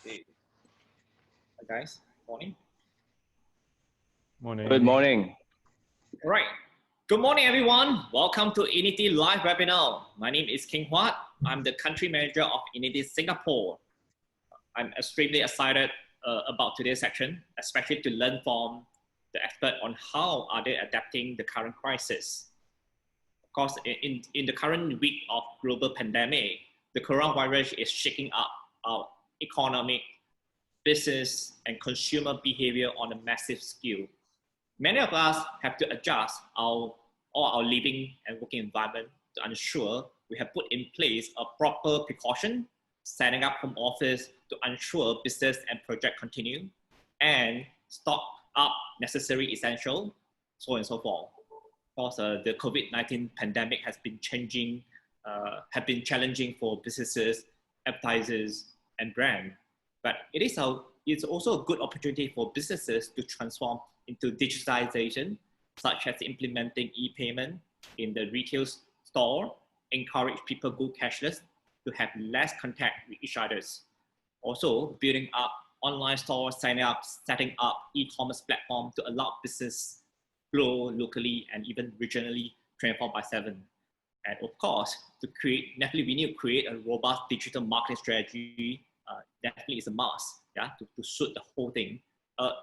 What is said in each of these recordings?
Hey, guys, morning. Morning. Good morning. All right. Good morning, everyone. Welcome to Inity Live webinar. My name is King Huat. I'm the country manager of Inity Singapore. I'm extremely excited about today's section, especially to learn from the expert on how are they adapting the current crisis. Of course, in the current week of global pandemic, the coronavirus is shaking up our economic, business, and consumer behavior on a massive scale. Many of us have to adjust all our living and working environment to ensure we have put in place a proper precaution, setting up home office to ensure business and project continue, and stock up necessary essential, so on and so forth. Of course, the COVID-19 pandemic has been challenging for businesses, advertisers, and brands. But it's also a good opportunity for businesses to transform into digitalization, such as implementing e-payment in the retail store, encourage people go cashless to have less contact with each other. Also, building up online stores, setting up e-commerce platform to allow business grow locally and even regionally 24/7. And of course, we need to create a robust digital marketing strategy. Definitely is a must, yeah, to suit the whole thing.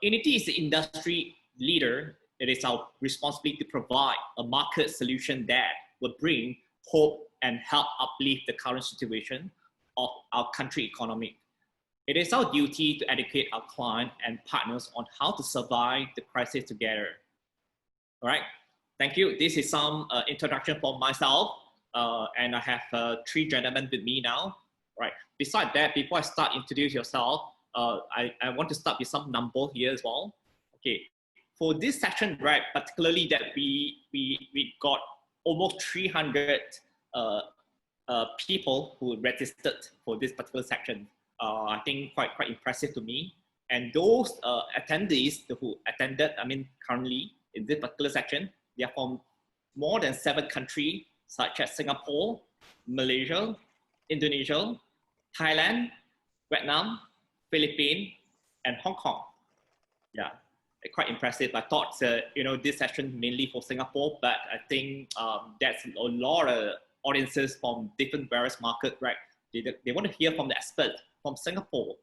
Inity is the industry leader. It is our responsibility to provide a market solution that will bring hope and help uplift the current situation of our country economy. It is our duty to educate our clients and partners on how to survive the crisis together. All right, thank you. This is some introduction for myself, and I have three gentlemen with me now. Right. Besides that, before I start, introduce yourself. I want to start with some number here as well. Okay. For this section, right, particularly that we got almost 300 people who registered for this particular section. I think quite impressive to me. And those attendees who attended, currently in this particular section, they are from more than 7 countries, such as Singapore, Malaysia, Indonesia, Thailand, Vietnam, Philippines, and Hong Kong. Yeah, quite impressive. I thought, this session mainly for Singapore, but I think that's a lot of audiences from different various markets, right? They want to hear from the expert from Singapore,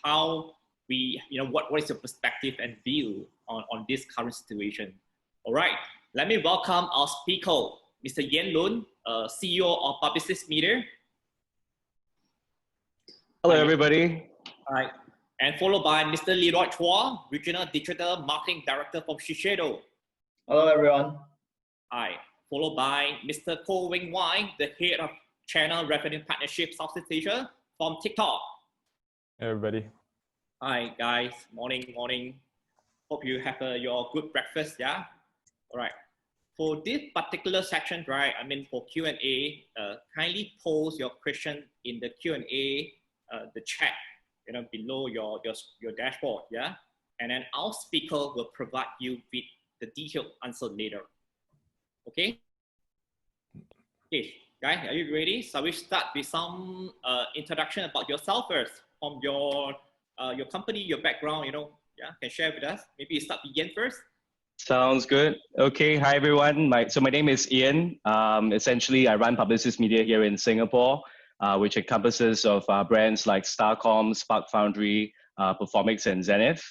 how what is your perspective and view on this current situation. All right, let me welcome our speaker, Mr. Yen Lun, CEO of Publicis Media. Hello, everybody. Hi. And followed by Mr. Leroy Chua, Regional Digital Marketing Director from Shiseido. Hello, everyone. Hi. Followed by Mr. Koh Wing Wai, the Head of Channel Revenue Partnership Southeast Asia from TikTok. Hey, everybody. Hi, guys. Morning. Hope you have your good breakfast, yeah? All right. For this particular section, right, for Q&A, kindly pose your question in the Q&A, the chat, below your dashboard, yeah? And then our speaker will provide you with the detailed answer later. Okay? Okay, guys, are you ready? So we start with some introduction about yourself first, from your company, your background, can share with us. Maybe you start with Ian first. Sounds good. Okay, hi everyone. My name is Ian. Essentially, I run Publicis Media here in Singapore, which encompasses of brands like Starcom, Spark Foundry, Performix, and Zenith.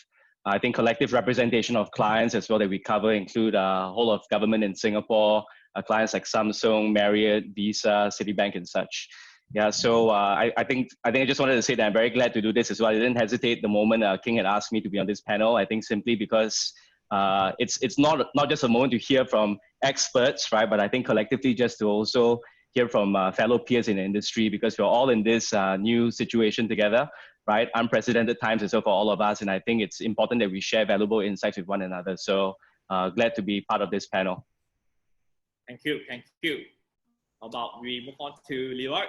I think collective representation of clients as well that we cover include whole of government in Singapore, clients like Samsung, Marriott, Visa, Citibank, and such. Yeah, so I think I just wanted to say that I'm very glad to do this as well. I didn't hesitate the moment King had asked me to be on this panel. I think simply because it's not just a moment to hear from experts, right? But I think collectively just to also hear from fellow peers in the industry, because we're all in this new situation together, right? Unprecedented times as well for all of us. And I think it's important that we share valuable insights with one another. So glad to be part of this panel. Thank you. How about we move on to Leroy?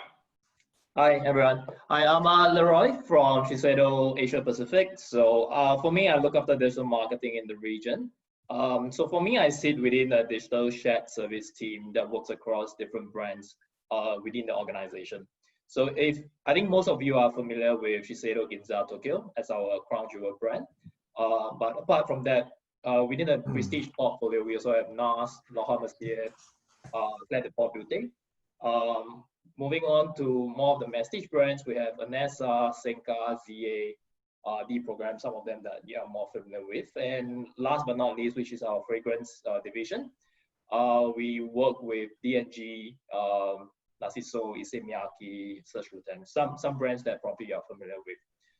Hi, everyone. Hi, I'm Leroy from Shiseido Asia Pacific. So for me, I look after digital marketing in the region. So for me, I sit within a digital shared service team that works across different brands within the organization. So if I think most of you are familiar with Shiseido Ginza Tokyo as our crown jewel brand. But apart from that, within the prestige portfolio, we also have NARS, Laura Mercier, Claire de Port Beauté. Moving on to more of the prestige brands, we have Anessa, Senka, ZA, D Program, some of them that you are more familiar with. And last but not least, which is our fragrance division. We work with D&G, Narciso, Issey Miyake, Serge Lutens, some brands that probably you are familiar with.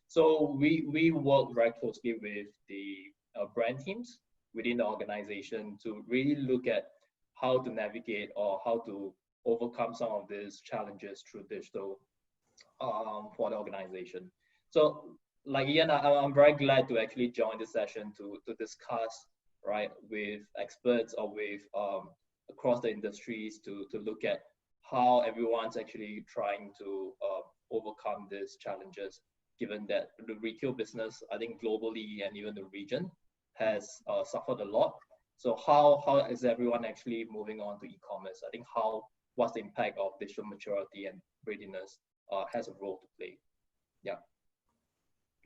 So we work very closely with the brand teams within the organization to really look at how to navigate or how to overcome some of these challenges through digital for the organization. So like Ian, I'm very glad to actually join this session to discuss, right, with experts or with across the industries to look at how everyone's actually trying to overcome these challenges, given that the retail business, I think globally and even the region, has suffered a lot. So how is everyone actually moving on to e-commerce? I think what's the impact of digital maturity and readiness has a role to play. Yeah.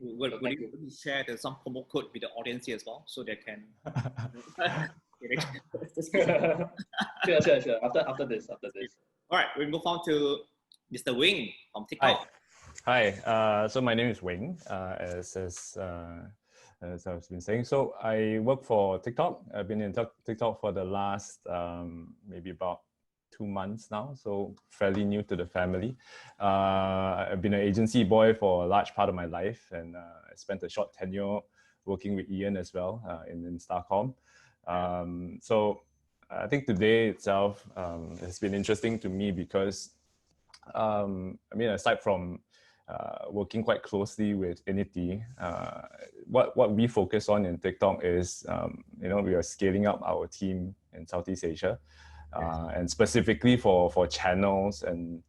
Will you share some promo code with the audience here as well, so they can? Sure. After this. All right, we move on to Mr. Wing from TikTok. Hi. So my name is Wing, as I've been saying. So I work for TikTok. I've been in TikTok for the last maybe about 2 months now, so fairly new to the family. I've been an agency boy for a large part of my life, and I spent a short tenure working with Ian as well in Starcom. So I think today itself has been interesting to me because, I mean, aside from working quite closely with Inity, what we focus on in TikTok is, we are scaling up our team in Southeast Asia. And specifically for channels and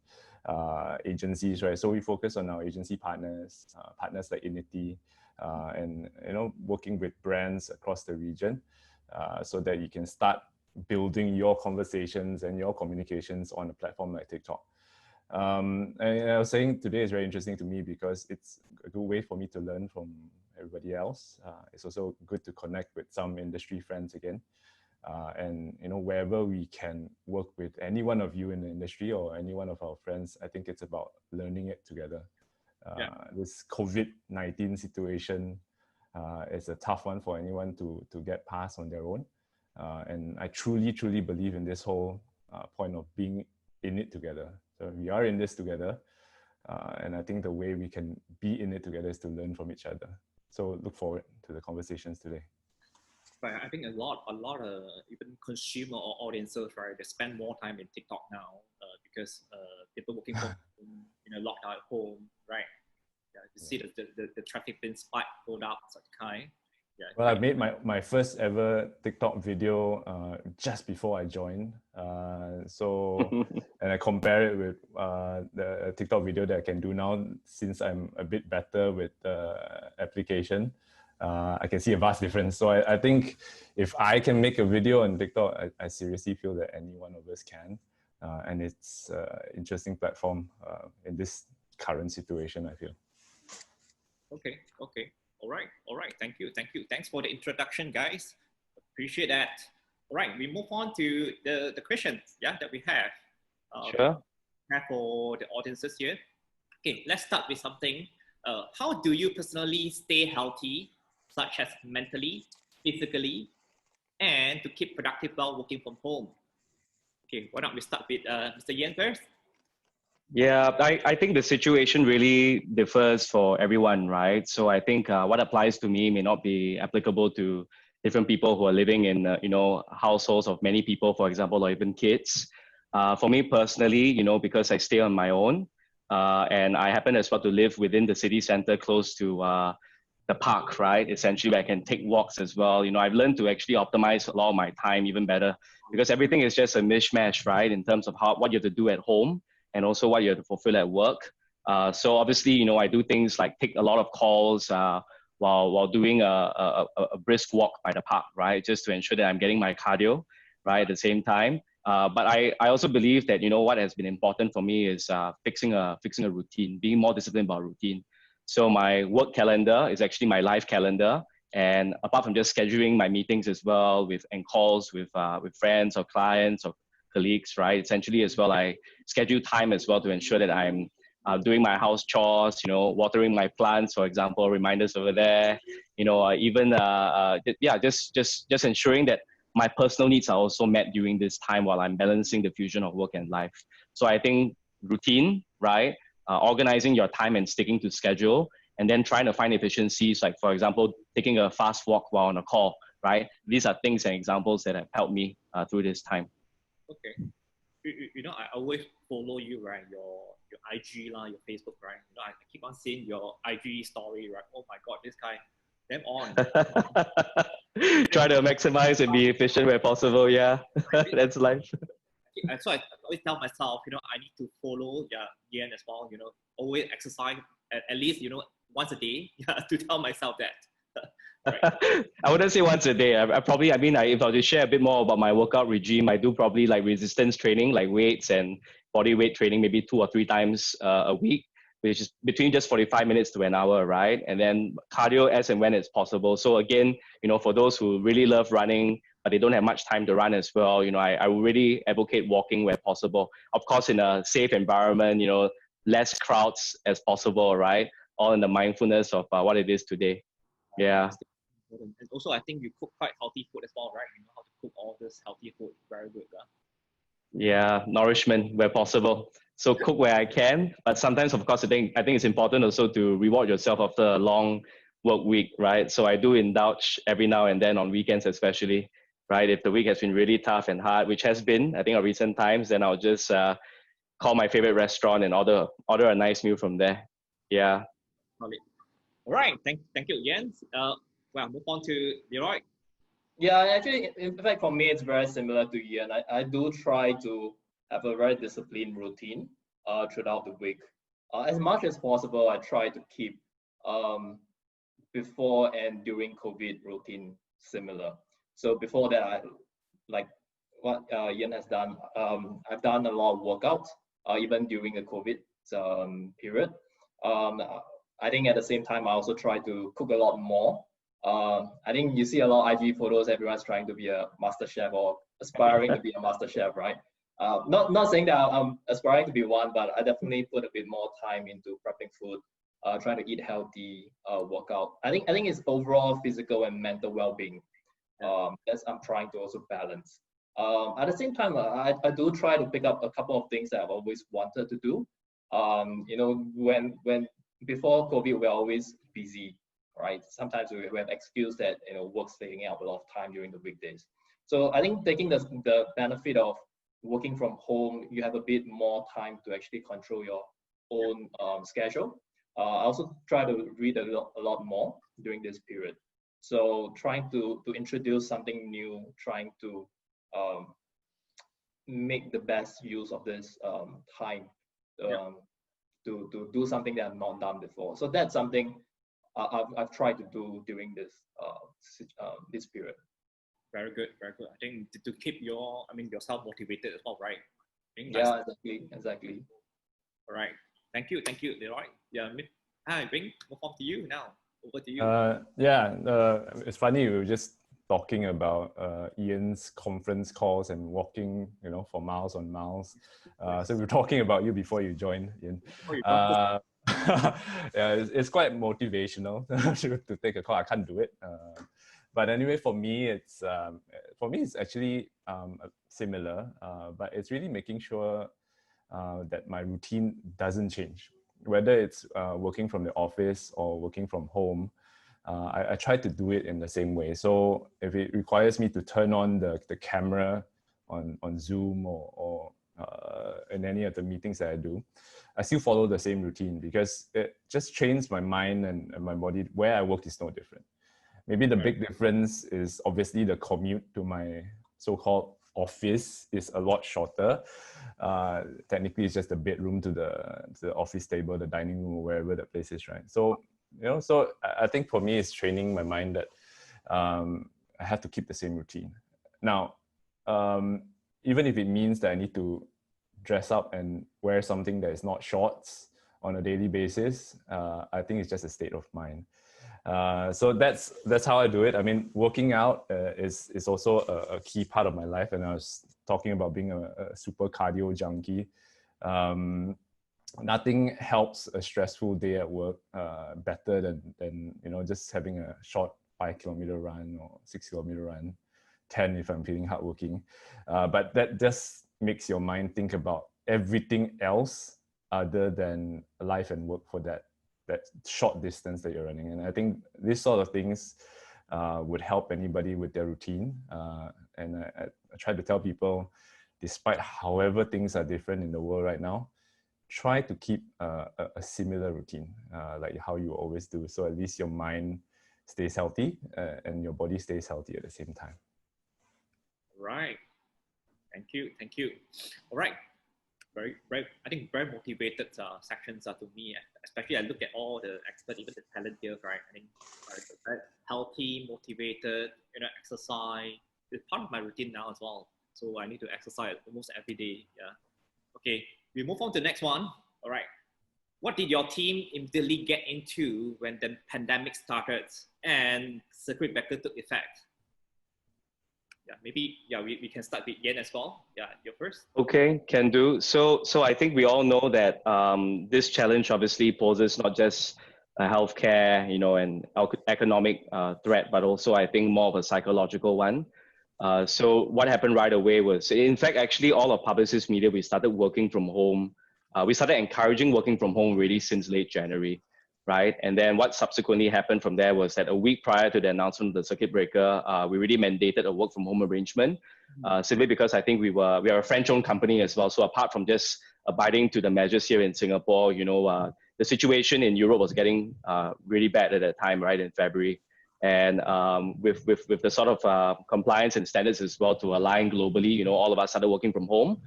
agencies, right? So we focus on our agency partners like Inity, and working with brands across the region, so that you can start building your conversations and your communications on a platform like TikTok. And I was saying today is very interesting to me because it's a good way for me to learn from everybody else. It's also good to connect with some industry friends again. And wherever we can work with any one of you in the industry or any one of our friends, I think it's about learning it together. This COVID-19 situation is a tough one for anyone to get past on their own. And I truly believe in this whole point of being in it together. So we are in this together. And I think the way we can be in it together is to learn from each other. So look forward to the conversations today. Right, I think a lot of even consumer or audiences, right, they spend more time in TikTok now because people working from locked out at home, right? Yeah, you see the traffic being spiked, pulled up, such kind. Yeah. Well, I made my first ever TikTok video just before I joined. And I compare it with the TikTok video that I can do now since I'm a bit better with the application. I can see a vast difference. So I think if I can make a video on TikTok, I seriously feel that any one of us can. And it's an interesting platform in this current situation, I feel. Okay. All right. Thank you. Thanks for the introduction, guys. Appreciate that. All right, we move on to the questions, that we have. Sure. Have for the audiences here. Okay, let's start with something. How do you personally stay healthy, such as mentally, physically, and to keep productive while working from home? Okay, why don't we start with Mr. Ian first? Yeah, I think the situation really differs for everyone, right? So I think what applies to me may not be applicable to different people who are living in, households of many people, for example, or even kids. For me personally, because I stay on my own, and I happen as well to live within the city center close to the park, right? Essentially, where I can take walks as well. I've learned to actually optimize a lot of my time even better because everything is just a mishmash, right? In terms of what you have to do at home and also what you have to fulfill at work. So obviously, I do things like take a lot of calls while doing a brisk walk by the park, right? Just to ensure that I'm getting my cardio, right? At the same time. But I also believe that, you know, what has been important for me is fixing a routine, being more disciplined about routine. So my work calendar is actually my life calendar. And apart from just scheduling my meetings as well and calls with friends or clients or colleagues, right? Essentially as well, I schedule time as well to ensure that I'm doing my house chores, you know, watering my plants, for example, reminders over there, you know, just ensuring that my personal needs are also met during this time while I'm balancing the fusion of work and life. So I think routine, right? Organizing your time and sticking to schedule, and then trying to find efficiencies, like for example, taking a fast walk while on a call, right? These are things and examples that have helped me through this time. Okay. You know, I always follow you, right? Your IG, your Facebook, right? You know, I keep on seeing your IG story, right? Oh my God, this guy, damn on. Try to maximize and be efficient where possible. Yeah, that's life. So I always tell myself, you know, I need to follow Ian as well. You know, always exercise at least, you know, once a day. Yeah, to tell myself that. Right. I wouldn't say once a day. I probably, I mean, if I were to share a bit more about my workout regime, I do probably like resistance training, like weights and body weight training, maybe 2 or 3 times a week, which is between just 45 minutes to an hour, right? And then cardio as and when it's possible. So again, you know, for those who really love running, but they don't have much time to run as well, you know, I would really advocate walking where possible. Of course, in a safe environment, you know, less crowds as possible, right? All in the mindfulness of what it is today. Yeah. And also, I think you cook quite healthy food as well, right? You know how to cook all this healthy food. Very good. Yeah, nourishment where possible. So cook where I can, but sometimes, of course, I think it's important also to reward yourself after a long work week, right? So I do indulge every now and then on weekends, especially, right? If the week has been really tough and hard, which has been, I think, of recent times, then I'll just call my favorite restaurant and order a nice meal from there. Yeah. All right. Thank you, Jens. Well, move on to Leroy. Yeah, actually, in fact, for me, it's very similar to Ian. I do try to have a very disciplined routine throughout the week. As much as possible, I try to keep before and during COVID routine similar. So before that, like what Ian has done, I've done a lot of workouts, even during the COVID period. I think at the same time, I also try to cook a lot more. I think you see a lot of IG photos, everyone's trying to be a master chef or aspiring to be a master chef, right? Not saying that I'm aspiring to be one, but I definitely put a bit more time into prepping food, trying to eat healthy, workout. I think it's overall physical and mental well-being. That's I'm trying to also balance. At the same time, I do try to pick up a couple of things that I've always wanted to do. You know, when before COVID, we're always busy, right? Sometimes we have excuse that, you know, work's taking up a lot of time during the weekdays. So I think taking the benefit of working from home, you have a bit more time to actually control your own schedule. I also try to read a lot more during this period. So trying to introduce something new, trying to make the best use of this time to do something that I've not done before. So that's something I've tried to do during this period. Very good, very good. I think to keep yourself motivated as well, right? Yeah, exactly. All right. Thank you, Leroy. Yeah, hi, Bing. Move on to you now. Over to you. It's funny, we were just talking about Ian's conference calls and walking, you know, for miles on miles. So we were talking about you before you joined, Ian. Yeah, it's quite motivational to take a call. I can't do it. But anyway, for me, it's actually similar, but it's really making sure that my routine doesn't change. Whether it's working from the office or working from home, I try to do it in the same way. So if it requires me to turn on the camera on Zoom or in any of the meetings that I do, I still follow the same routine because it just trains my mind and my body. Where I work is no different. Maybe the big difference is obviously the commute to my so-called office is a lot shorter. Technically, it's just the bedroom to the office table, the dining room, or wherever the place is, right? So, you know, so I think for me, it's training my mind that I have to keep the same routine. Now, even if it means that I need to dress up and wear something that is not shorts on a daily basis, I think it's just a state of mind. So that's how I do it. I mean, working out is also a key part of my life. And I was talking about being a super cardio junkie. Nothing helps a stressful day at work better than just having a short 5-kilometer run or 6-kilometer run, 10 if I'm feeling hardworking. But that just makes your mind think about everything else other than life and work for that short distance that you're running. And I think these sort of things would help anybody with their routine. And I try to tell people, despite however things are different in the world right now, try to keep a similar routine, like how you always do. So at least your mind stays healthy and your body stays healthy at the same time. Right. Thank you. All right. Very, I think very motivated sections to me, especially I look at all the experts, even the talent here, right? I think very healthy, motivated, exercise. It's part of my routine now as well. So I need to exercise almost every day. Yeah. Okay, we move on to the next one. All right. What did your team immediately get into when the pandemic started and circuit breaker took effect? Yeah, maybe we can start with Yen as well. Yeah, you're first. Okay, can do. So I think we all know that this challenge obviously poses not just a healthcare, and economic threat, but also I think more of a psychological one. So what happened right away was, in fact, actually all of Publicis Media, we started working from home. We started encouraging working from home really since late January. Right. And then what subsequently happened from there was that a week prior to the announcement of the circuit breaker, we really mandated a work from home arrangement, simply because I think we are a French-owned company as well. So apart from just abiding to the measures here in Singapore, the situation in Europe was getting really bad at that time, right, in February. And with the sort of compliance and standards as well to align globally, all of us started working from home.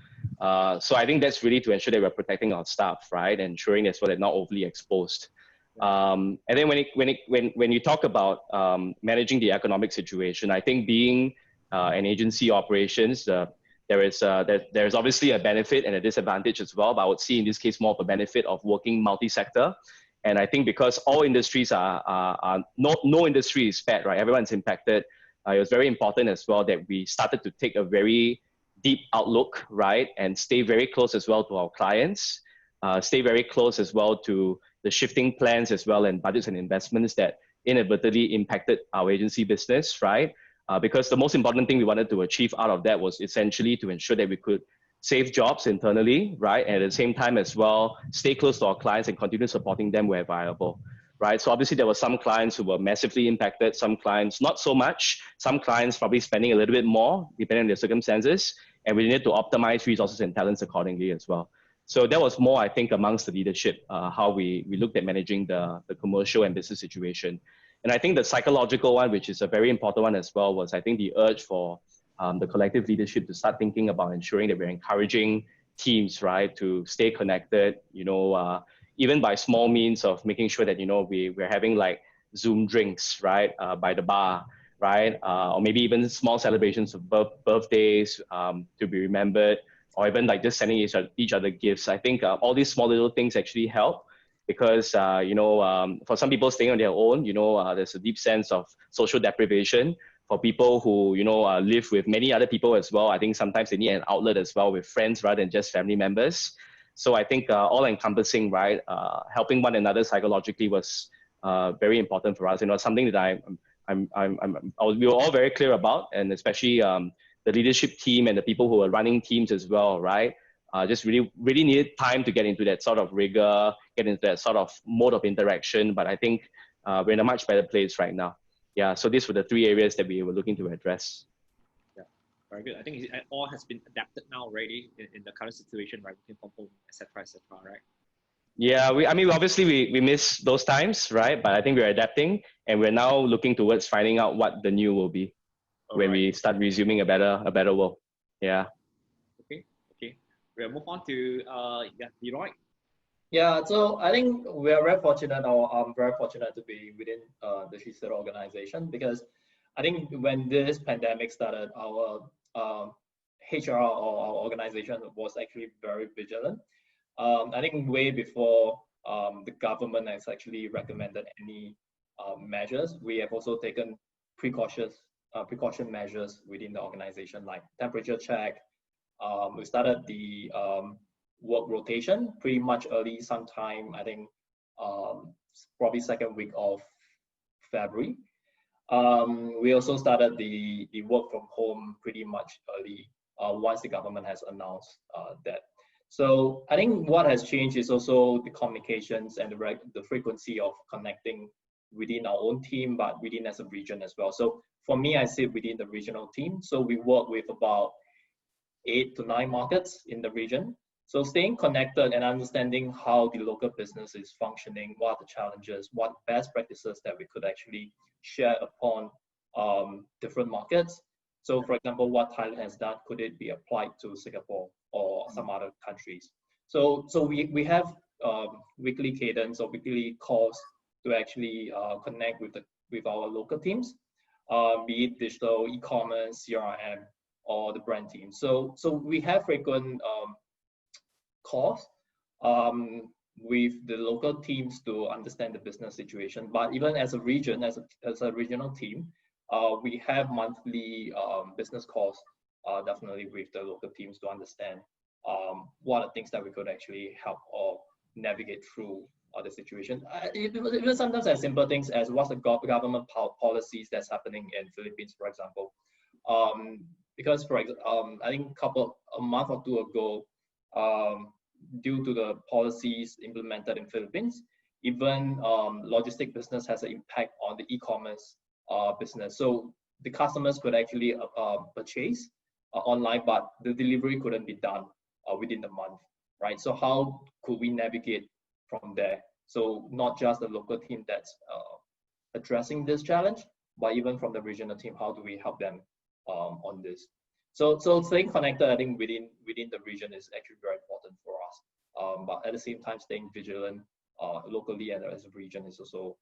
So I think that's really to ensure that we're protecting our staff, right, and ensuring as well they're not overly exposed. And then when you talk about managing the economic situation, I think being an agency operations, there is obviously a benefit and a disadvantage as well. But I would see in this case more of a benefit of working multi-sector. And I think because all industries no industry is spared, right? Everyone's impacted. It was very important as well that we started to take a very deep outlook, right, and stay very close as well to our clients. Stay very close as well to the shifting plans as well and budgets and investments that inadvertently impacted our agency business, right? Because the most important thing we wanted to achieve out of that was essentially to ensure that we could save jobs internally, right? And at the same time as well, stay close to our clients and continue supporting them where viable, right? So obviously there were some clients who were massively impacted, some clients not so much, some clients probably spending a little bit more depending on their circumstances, and we needed to optimize resources and talents accordingly as well. So that was more, I think, amongst the leadership, how we looked at managing the commercial and business situation. And I think the psychological one, which is a very important one as well, was I think the urge for the collective leadership to start thinking about ensuring that we're encouraging teams, right, to stay connected, even by small means of making sure that, we're having like Zoom drinks, right, by the bar, right, or maybe even small celebrations of birthdays to be remembered, or even like just sending each other gifts. I think all these small little things actually help because, for some people staying on their own, there's a deep sense of social deprivation. For people who, live with many other people as well, I think sometimes they need an outlet as well with friends rather than just family members. So I think all encompassing, right, helping one another psychologically was very important for us. Something that we were all very clear about, and especially the leadership team and the people who are running teams as well, right? Just really needed time to get into that sort of rigor, get into that sort of mode of interaction. But I think we're in a much better place right now. Yeah, so these were the three areas that we were looking to address. Yeah, very good. I think it all has been adapted now already in the current situation, right? Working from home, etc., right? Yeah, obviously we miss those times, right? But I think we're adapting, and we're now looking towards finding out what the new will be when we start resuming a better world. Yeah. Okay. We'll move on to Leroy. Yeah, so I think we are very fortunate, or I'm very fortunate to be within the Shiseido organization, because I think when this pandemic started, our HR or our organization was actually very vigilant. I think way before the government has actually recommended any measures, we have also taken precaution measures within the organization, like temperature check. We started the work rotation pretty much early, sometime I think probably second week of February. We also started the work from home pretty much early once the government has announced that. So I think what has changed is also the communications and the frequency of connecting within our own team, but within as a region as well. So for me, I sit within the regional team. So we work with about 8 to 9 markets in the region. So staying connected and understanding how the local business is functioning, what are the challenges, what best practices that we could actually share upon different markets. So for example, what Thailand has done, could it be applied to Singapore or some other countries? So we have weekly cadence or weekly calls to actually connect with our local teams, be it digital, e-commerce, CRM, or the brand team. So we have frequent calls with the local teams to understand the business situation. But even as a region, as a regional team, we have monthly business calls, definitely with the local teams to understand what are things that we could actually help or navigate through the situation. Even sometimes as simple things as what's the government policies that's happening in Philippines, for example. Because for example, I think a month or two ago, due to the policies implemented in Philippines, even logistic business has an impact on the e-commerce business. So the customers could actually purchase online, but the delivery couldn't be done within the month, right? So how could we navigate from there? So not just the local team that's addressing this challenge, but even from the regional team, how do we help them on this? So staying connected, I think within the region is actually very important for us. But at the same time, staying vigilant locally and as a region is also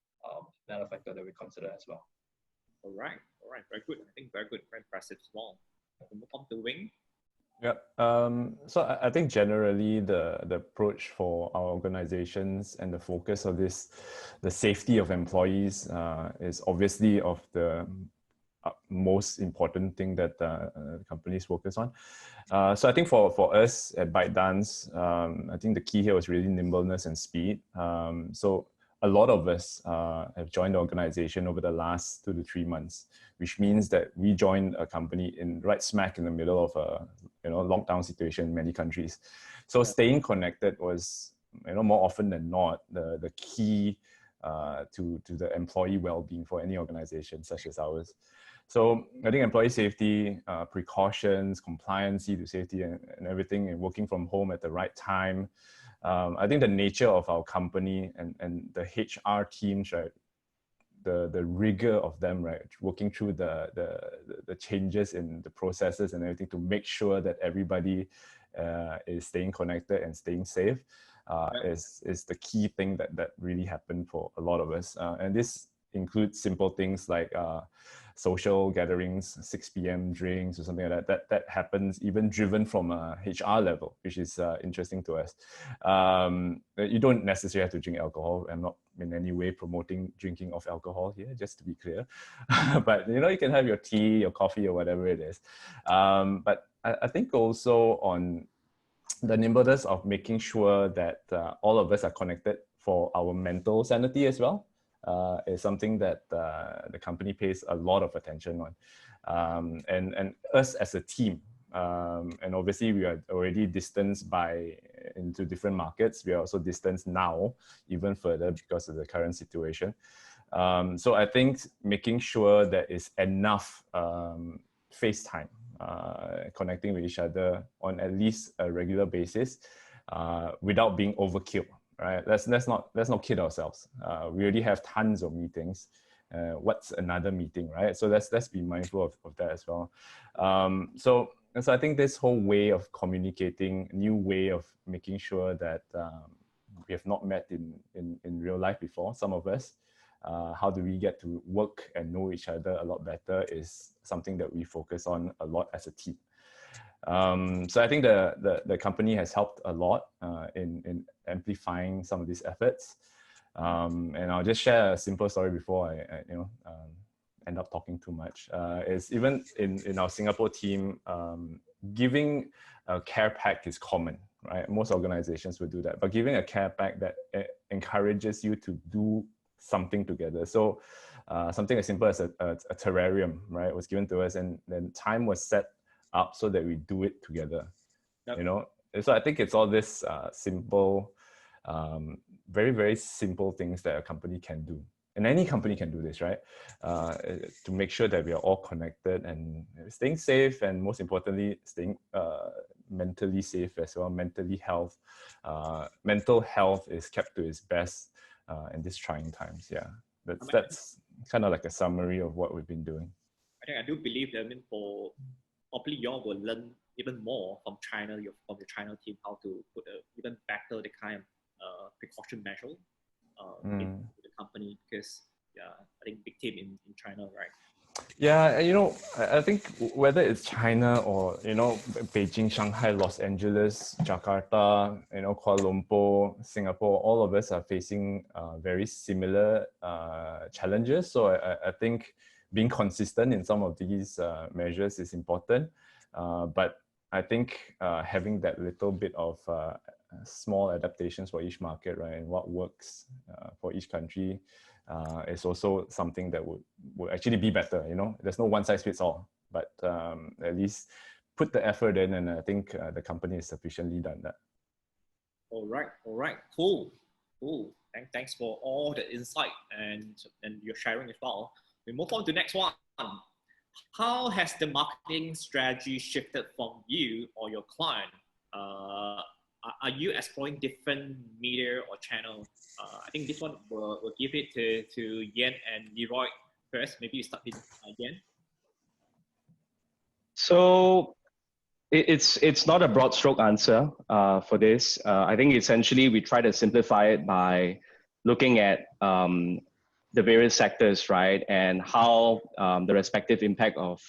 another factor that we consider as well. All right, very good. I think very good, very impressive. Small. We'll move on to Wing. Yeah. So I think generally the approach for our organizations and the focus of this, the safety of employees, is obviously of the most important thing that companies focus on. So I think for us at ByteDance, I think the key here was really nimbleness and speed. So a lot of us have joined the organization over the last 2 to 3 months, which means that we joined a company right smack in the middle of a lockdown situation in many countries. So staying connected was more often than not the key to the employee well-being for any organization such as ours. So I think employee safety, precautions, compliance to safety and everything, and working from home at the right time. I think the nature of our company and the HR teams, right, the rigor of them, right, working through the changes in the processes and everything to make sure that everybody is staying connected and staying safe is the key thing that really happened for a lot of us. And this includes simple things like social gatherings, 6 p.m. drinks or something like that. That happens even driven from a HR level, which is interesting to us. You don't necessarily have to drink alcohol. I'm not in any way promoting drinking of alcohol here, just to be clear. But you can have your tea, your coffee, or whatever it is. But I think also on the nimbleness of making sure that all of us are connected for our mental sanity as well. Is something that the company pays a lot of attention on. And us as a team, and obviously we are already distanced into different markets. We are also distanced now, even further because of the current situation. So I think making sure there is enough FaceTime, connecting with each other on at least a regular basis without being overkill. Right, let's not kid ourselves. We already have tons of meetings. What's another meeting, right? So let's be mindful of that as well. So I think this whole way of communicating, new way of making sure that we have not met in real life before, some of us, how do we get to work and know each other a lot better is something that we focus on a lot as a team. So I think the company has helped a lot in amplifying some of these efforts. And I'll just share a simple story before I end up talking too much. Is even in our Singapore team, giving a care pack is common, right? Most organizations would do that, but giving a care pack that encourages you to do something together. So something as simple as a terrarium, right, was given to us, and then time was set up so that we do it together. Yep. You know, so I think it's all this simple, very, very simple things that a company can do. And any company can do this, right? To make sure that we are all connected and staying safe, and most importantly, staying mentally safe as well. Mental health is kept to its best in these trying times. Yeah, that's kind of like a summary of what we've been doing. I do believe that, for probably you all will learn even more from China, from the China team, how to put even better the kind of precaution measure into the company, because I think big team in China, right? Yeah, I think whether it's China or Beijing, Shanghai, Los Angeles, Jakarta, Kuala Lumpur, Singapore, all of us are facing very similar challenges. So I think being consistent in some of these measures is important, but I think having that little bit of small adaptations for each market, right, and what works for each country is also something that would actually be better. There's no one size fits all, but at least put the effort in, and I think the company has sufficiently done that. All right, cool. Thanks for all the insight and your sharing as well. We move on to the next one. How has the marketing strategy shifted from you or your client? Are you exploring different media or channels? I think this one will give it to Yan and Leroy first. Maybe you start with Yan. So it's not a broad stroke answer for this. I think essentially we try to simplify it by looking at the various sectors, right, and how the respective impact of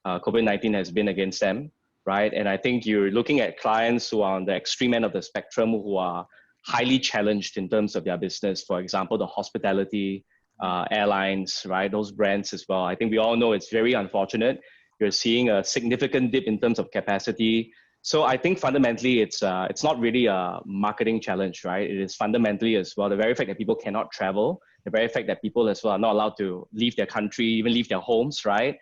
COVID-19 has been against them, right? And I think you're looking at clients who are on the extreme end of the spectrum, who are highly challenged in terms of their business. For example, the hospitality, airlines, right? Those brands as well. I think we all know it's very unfortunate. You're seeing a significant dip in terms of capacity. So I think fundamentally it's not really a marketing challenge, right? It is fundamentally as well the very fact that people cannot travel, the very fact that people as well are not allowed to leave their country, even leave their homes, right?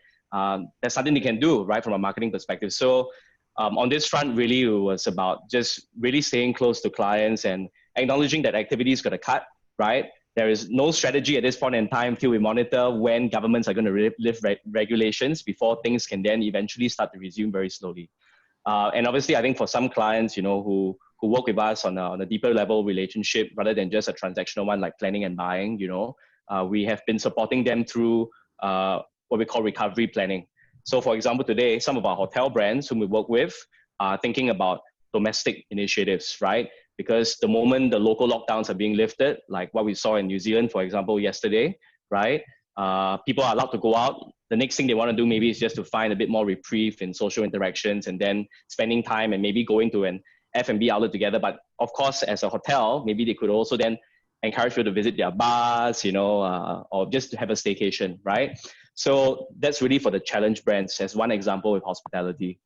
There's something they can do, right, from a marketing perspective. So on this front, really, it was about just really staying close to clients and acknowledging that activity is going to cut, right? There is no strategy at this point in time till we monitor when governments are going to lift regulations before things can then eventually start to resume very slowly. And obviously, I think for some clients, who work with us on a deeper level relationship rather than just a transactional one like planning and buying, we have been supporting them through what we call recovery planning. So for example, today, some of our hotel brands whom we work with are thinking about domestic initiatives, right? Because the moment the local lockdowns are being lifted, like what we saw in New Zealand, for example, yesterday, right? People are allowed to go out. The next thing they want to do maybe is just to find a bit more reprieve in social interactions and then spending time and maybe going to an F&B outlet together. But of course, as a hotel, maybe they could also then encourage you to visit their bars, or just to have a staycation, right? So that's really for the challenge brands as one example with hospitality.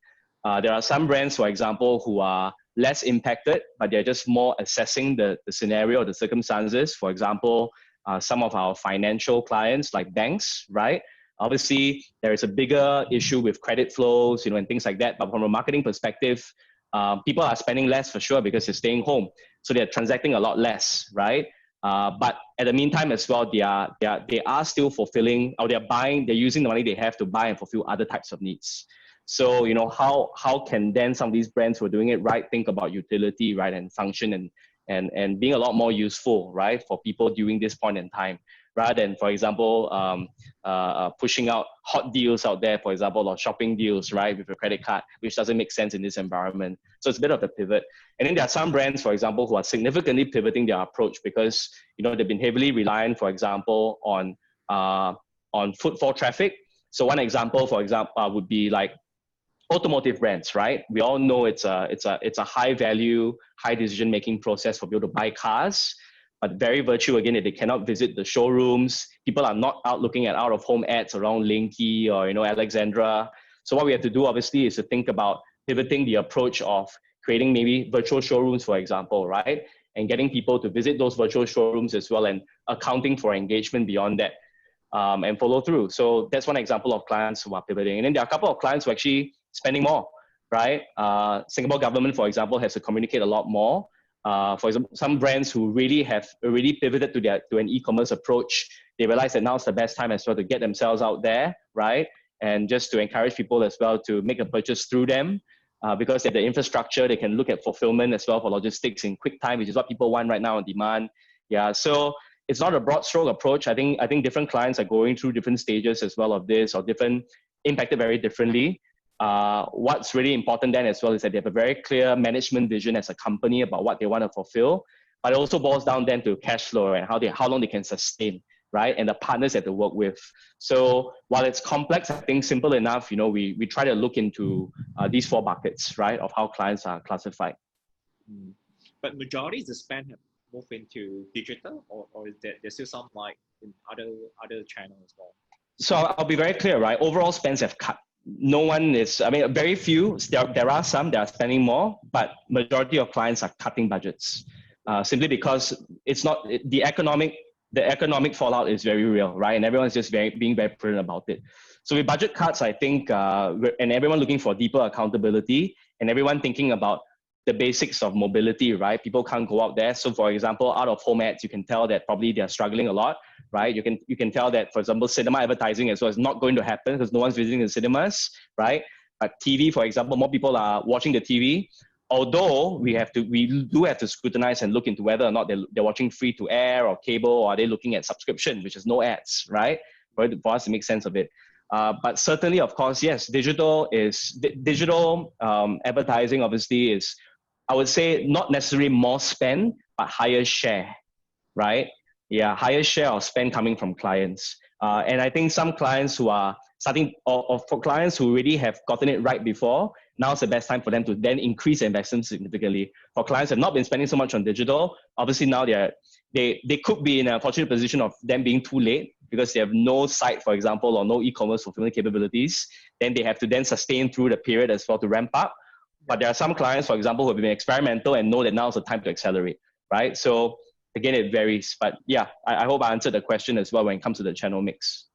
There are some brands, for example, who are less impacted, but they're just more assessing the scenario, the circumstances. For example, some of our financial clients like banks, right? Obviously, there is a bigger issue with credit flows, and things like that. But from a marketing perspective, people are spending less for sure because they're staying home. So they're transacting a lot less, right? But at the meantime as well, they are still fulfilling, or they're using the money they have to buy and fulfill other types of needs. So, how can then some of these brands who are doing it right think about utility, right, and function and being a lot more useful, right, for people during this point in time, rather than, for example, pushing out hot deals out there, for example, or shopping deals, right, with a credit card, which doesn't make sense in this environment. So it's a bit of a pivot. And then there are some brands, for example, who are significantly pivoting their approach because, they've been heavily reliant, for example, on footfall traffic. So one example, for example, would be like automotive brands, right? We all know it's a high value, high decision making process for people to buy cars. But very virtue again, if they cannot visit the showrooms, people are not out looking at out of home ads around Linky or Alexandra. So what we have to do obviously is to think about pivoting the approach of creating maybe virtual showrooms, for example, right? And getting people to visit those virtual showrooms as well, and accounting for engagement beyond that, and follow through. So that's one example of clients who are pivoting. And then there are a couple of clients who are actually spending more, right? Singapore government, for example, has to communicate a lot more. For example, some brands who really have already pivoted to an e-commerce approach, they realize that now's the best time as well to get themselves out there, right? And just to encourage people as well to make a purchase through them, because they have the infrastructure, they can look at fulfillment as well for logistics in quick time, which is what people want right now on demand. Yeah, so it's not a broad stroke approach. I think different clients are going through different stages as well of this, or impacted very differently. What's really important then as well is that they have a very clear management vision as a company about what they want to fulfill, but it also boils down then to cash flow and how long they can sustain, right? And the partners that they work with. So while it's complex, I think simple enough, we try to look into these 4 buckets, right, of how clients are classified. But majority of the spend have moved into digital, or is there's still some like in other channels as well? So I'll be very clear, right? Overall spends have cut. No one is, very few, there are some that are spending more, but majority of clients are cutting budgets, simply because it's not, the economic fallout is very real, right? And everyone's just being very prudent about it. So with budget cuts, I think, and everyone looking for deeper accountability, and everyone thinking about the basics of mobility, right? People can't go out there. So for example, out of home ads, you can tell that probably they're struggling a lot, right? You can tell that, for example, cinema advertising as well is not going to happen because no one's visiting the cinemas, right? But TV, for example, more people are watching the TV. Although we do have to scrutinize and look into whether or not they're watching free to air or cable, or are they looking at subscription, which is no ads, right? For us to make sense of it. But certainly, of course, yes, digital advertising obviously is, I would say, not necessarily more spend, but higher share, right? Yeah, higher share of spend coming from clients. And I think some clients who are starting, or for clients who already have gotten it right before, now's the best time for them to then increase investment significantly. For clients who have not been spending so much on digital, obviously now they could be in a fortunate position of them being too late because they have no site, for example, or no e-commerce fulfillment capabilities. Then they have to then sustain through the period as well to ramp up. But there are some clients, for example, who have been experimental and know that now's the time to accelerate, right? So again, it varies. But yeah, I hope I answered the question as well when it comes to the channel mix.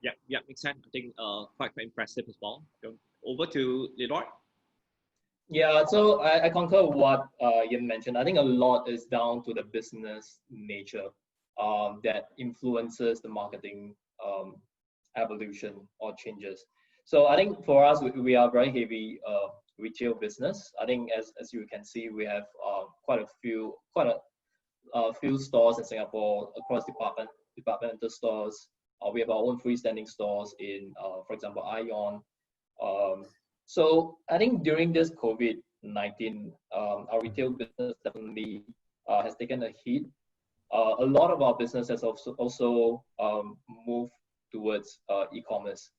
Yeah, makes sense. I think quite impressive as well. Over to Leroy. Yeah, so I concur with what Ian mentioned. I think a lot is down to the business nature that influences the marketing evolution or changes. So I think for us, we are very heavy retail business. I think as you can see, we have quite a few stores in Singapore across departmental stores. We have our own freestanding stores in, for example, ION. So I think during this COVID-19, our retail business definitely has taken a hit. A lot of our business has also moved towards e-commerce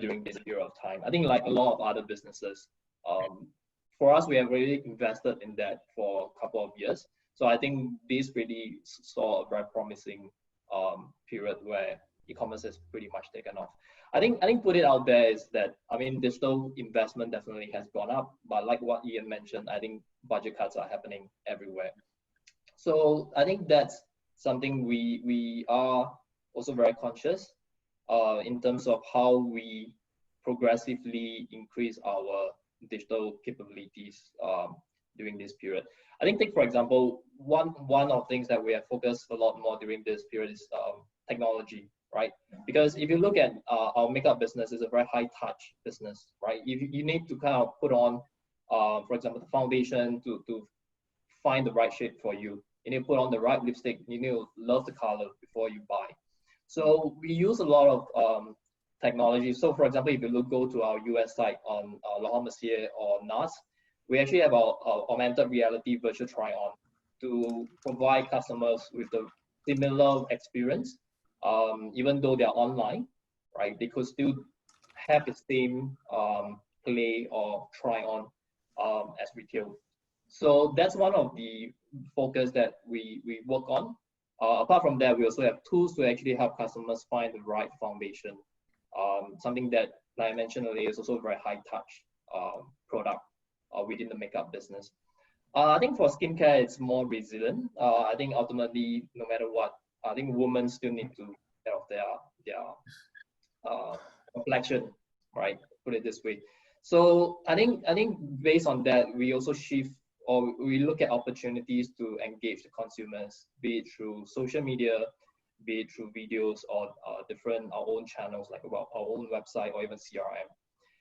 during this period of time. I think like a lot of other businesses, for us, we have really invested in that for a couple of years. So I think this really saw a very promising period where e-commerce has pretty much taken off. I think put it out there is that, digital investment definitely has gone up, but like what Ian mentioned, I think budget cuts are happening everywhere. So I think that's something we are also very conscious in terms of how we progressively increase our digital capabilities during this period. I think take for example, one of the things that we have focused a lot more during this period is technology, right? Because if you look at our makeup business, is a very high touch business, right? You need to kind of put on, for example, the foundation to find the right shade for you. You need to put on the right lipstick. You need to love the color before you buy. So we use a lot of technology. So for example, if you go to our US site on Laurent Mercier or NARS, we actually have our augmented reality virtual try-on to provide customers with the similar experience. Even though they're online, right? They could still have the same play or try on as retail. So that's one of the focus that we work on. Apart from that, we also have tools to actually help customers find the right foundation. Something that, like I mentioned earlier, is also a very high touch product within the makeup business. I think for skincare, it's more resilient. I think ultimately, no matter what, I think women still need to take care of their complexion, right? Put it this way. So I think based on that, we also shift or we look at opportunities to engage the consumers, be it through social media, be it through videos or different our own channels like about our own website or even CRM.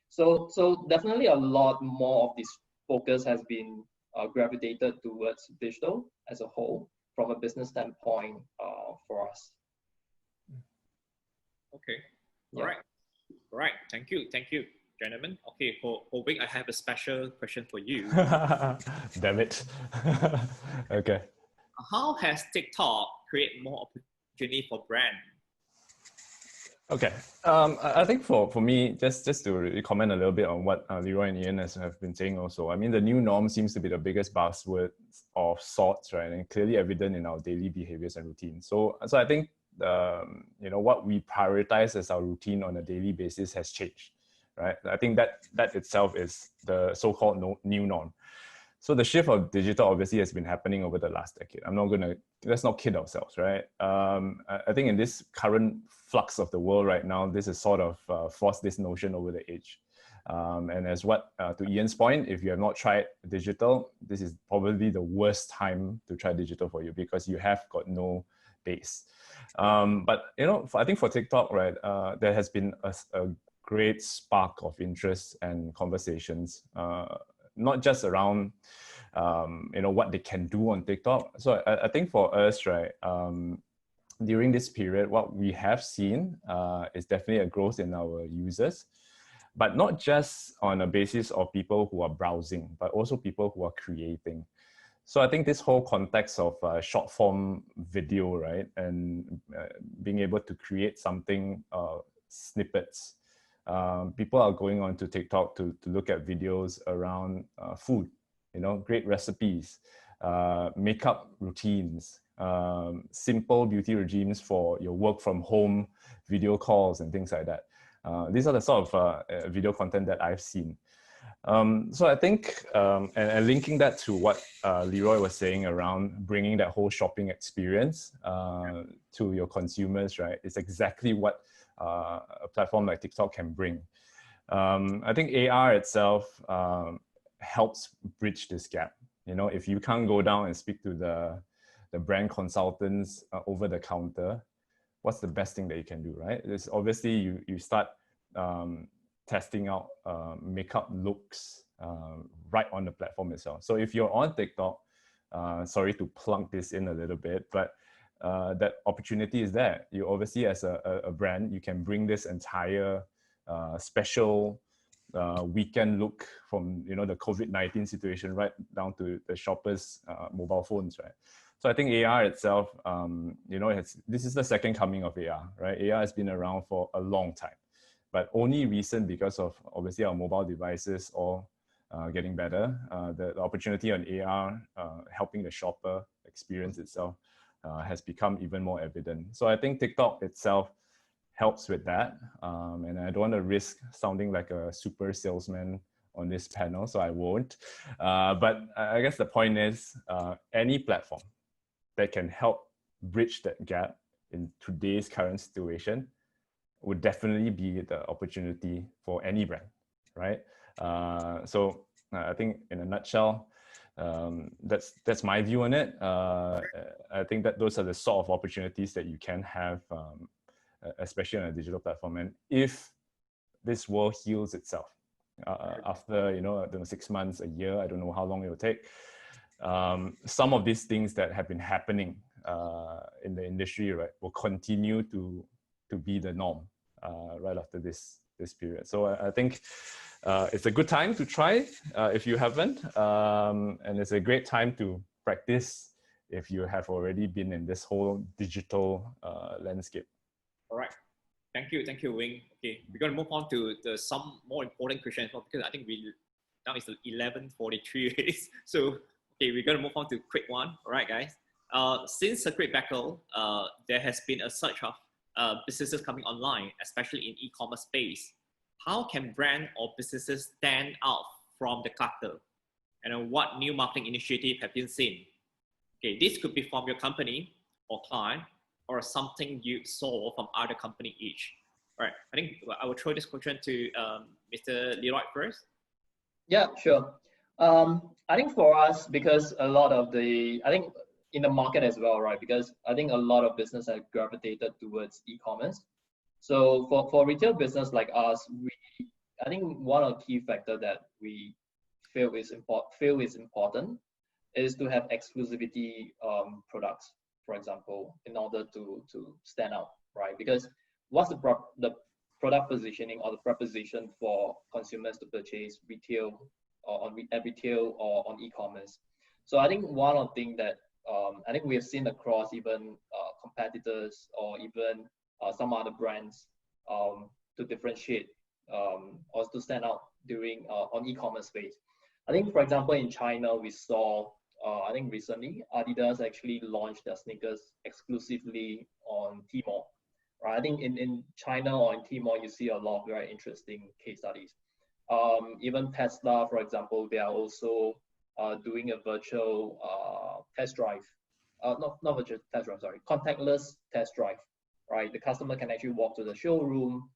So definitely a lot more of this focus has been gravitated towards digital as a whole from a business standpoint for us. Okay. Yeah. All right. Thank you, gentlemen. Okay, for Wing, I have a special question for you. Damn it. Okay. How has TikTok created more opportunity for brand? Okay. I think for me, just to really comment a little bit on what Leroy and Ian have been saying also. I mean, the new norm seems to be the biggest buzzword of sorts, right? And clearly evident in our daily behaviors and routines. So I think what we prioritize as our routine on a daily basis has changed, right? I think that itself is the so-called new norm. So the shift of digital obviously has been happening over the last decade. Let's not kid ourselves, right? I think in this current flux of the world right now, this is sort of forced this notion over the age. And as to Ian's point, if you have not tried digital, this is probably the worst time to try digital for you because you have got no base. But I think for TikTok, right, there has been a great spark of interest and conversations, not just around what they can do on TikTok. So I think for us, right, during this period, what we have seen is definitely a growth in our users, but not just on a basis of people who are browsing, but also people who are creating. So I think this whole context of short form video, right, and being able to create something, snippets. People are going on to TikTok to look at videos around food, great recipes, makeup routines, simple beauty regimes for your work from home, video calls and things like that. These are the sort of video content that I've seen. So I think, and linking that to what Leroy was saying around bringing that whole shopping experience to your consumers, right, is exactly what a platform like TikTok can bring. I think AR itself helps bridge this gap. If you can't go down and speak to the brand consultants over the counter, what's the best thing that you can do, right? It's obviously you start testing out makeup looks right on the platform itself. So if you're on TikTok, sorry to plunk this in a little bit, but that opportunity is there. You obviously, as a brand, you can bring this entire special weekend look from the COVID-19 situation right down to the shoppers' mobile phones, right? So I think AR itself, this is the second coming of AR, right? AR has been around for a long time, but only recent because of obviously our mobile devices all getting better. The opportunity on AR helping the shopper experience itself has become even more evident. So I think TikTok itself helps with that. And I don't want to risk sounding like a super salesman on this panel, so I won't. But I guess the point is any platform that can help bridge that gap in today's current situation would definitely be the opportunity for any brand, right? So I think in a nutshell, that's my view on it. I think that those are the sort of opportunities that you can have, especially on a digital platform. And if this world heals itself after 6 months, a year, I don't know how long it will take. Some of these things that have been happening in the industry, right, will continue to be the norm right after this period. So I think it's a good time to try if you haven't, and it's a great time to practice if you have already been in this whole digital landscape. All right. Thank you, Wing. Okay, we're gonna move on to some more important questions because I think now it's 11:43. So okay, we're gonna move on to quick one. All right, guys. Since Circuit Breaker, there has been a surge of businesses coming online, especially in e-commerce space. How can brand or businesses stand out from the clutter? And what new marketing initiative have you seen? Okay, this could be from your company or client, or something you saw from other company each. All right, I think I will throw this question to Mr. Leroy first. Yeah, sure. I think for us, because a lot of I think in the market as well, right? Because I think a lot of business have gravitated towards e-commerce. So for retail business like us, I think one of the key factors that we feel is important is to have exclusivity products, for example, in order to stand out, right? Because what's the product positioning or the proposition for consumers to purchase retail or on retail or on e-commerce? So I think one of the things that I think we have seen across even competitors or even some other brands to differentiate or to stand out during on e-commerce space. I think, for example, in China, we saw I think recently Adidas actually launched their sneakers exclusively on Tmall. Right? I think in China or in Tmall, you see a lot of very interesting case studies. Even Tesla, for example, they are also doing a virtual test drive. Not virtual test drive, sorry, contactless test drive. Right? The customer can actually walk to the showroom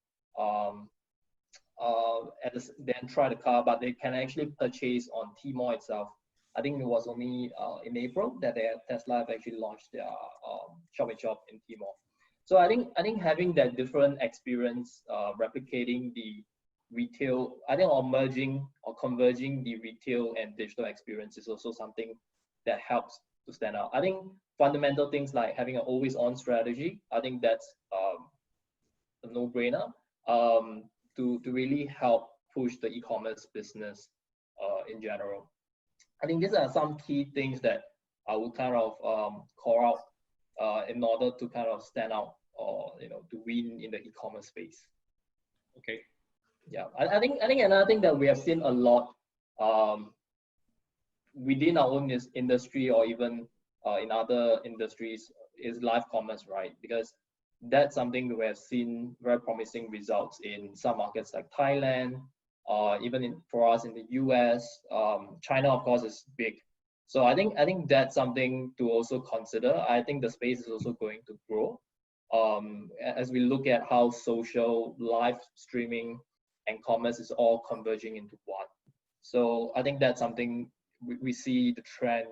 then try the car, but they can actually purchase on Tmall itself. I think it was only in April that Tesla have actually launched their shop-in-shop in Tmall. So I think having that different experience, replicating the retail, I think, or merging or converging the retail and digital experience is also something that helps to stand out. I think fundamental things like having an always-on strategy, I think that's a no-brainer to really help push the e-commerce business in general. I think these are some key things that I would kind of call out in order to kind of stand out or to win in the e-commerce space. Okay. Yeah, I think another thing that we have seen a lot within our own industry or even in other industries is live commerce, right? Because that's something that we have seen very promising results in some markets like Thailand, even for us in the US. China, of course, is big. So I think that's something to also consider. I think the space is also going to grow as we look at how social, live streaming, and commerce is all converging into one. So I think that's something we see the trend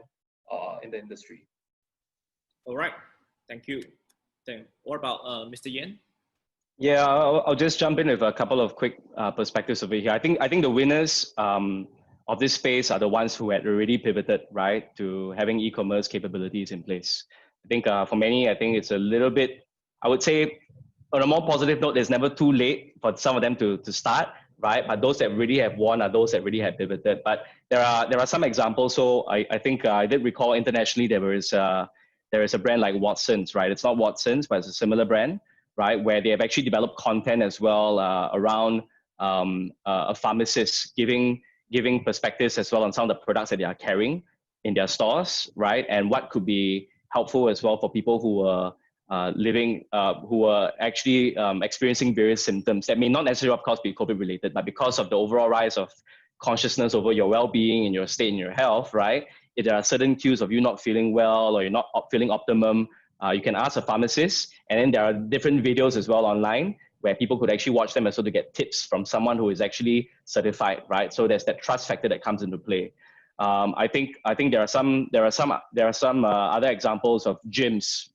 in the industry. All right, thank you. What about Mr. Yen? Yeah, I'll just jump in with a couple of quick perspectives over here. I think the winners of this space are the ones who had already pivoted, right, to having e-commerce capabilities in place. I think for many, I think it's a little bit, I would say, on a more positive note, it's never too late for some of them to start, right? But those that really have won are those that really have pivoted. But there are some examples. So I think I did recall internationally there is a brand like Watsons, right? It's not Watsons, but it's a similar brand, right? Where they have actually developed content as well around a pharmacist giving perspectives as well on some of the products that they are carrying in their stores, right? And what could be helpful as well for people who are who are actually experiencing various symptoms that may not necessarily, of course, be COVID related, but because of the overall rise of consciousness over your well-being and your state and your health, right? If there are certain cues of you not feeling well or you're not feeling optimum, you can ask a pharmacist. And then there are different videos as well online where people could actually watch them as well to get tips from someone who is actually certified, right? So there's that trust factor that comes into play. I think there are some other examples of gyms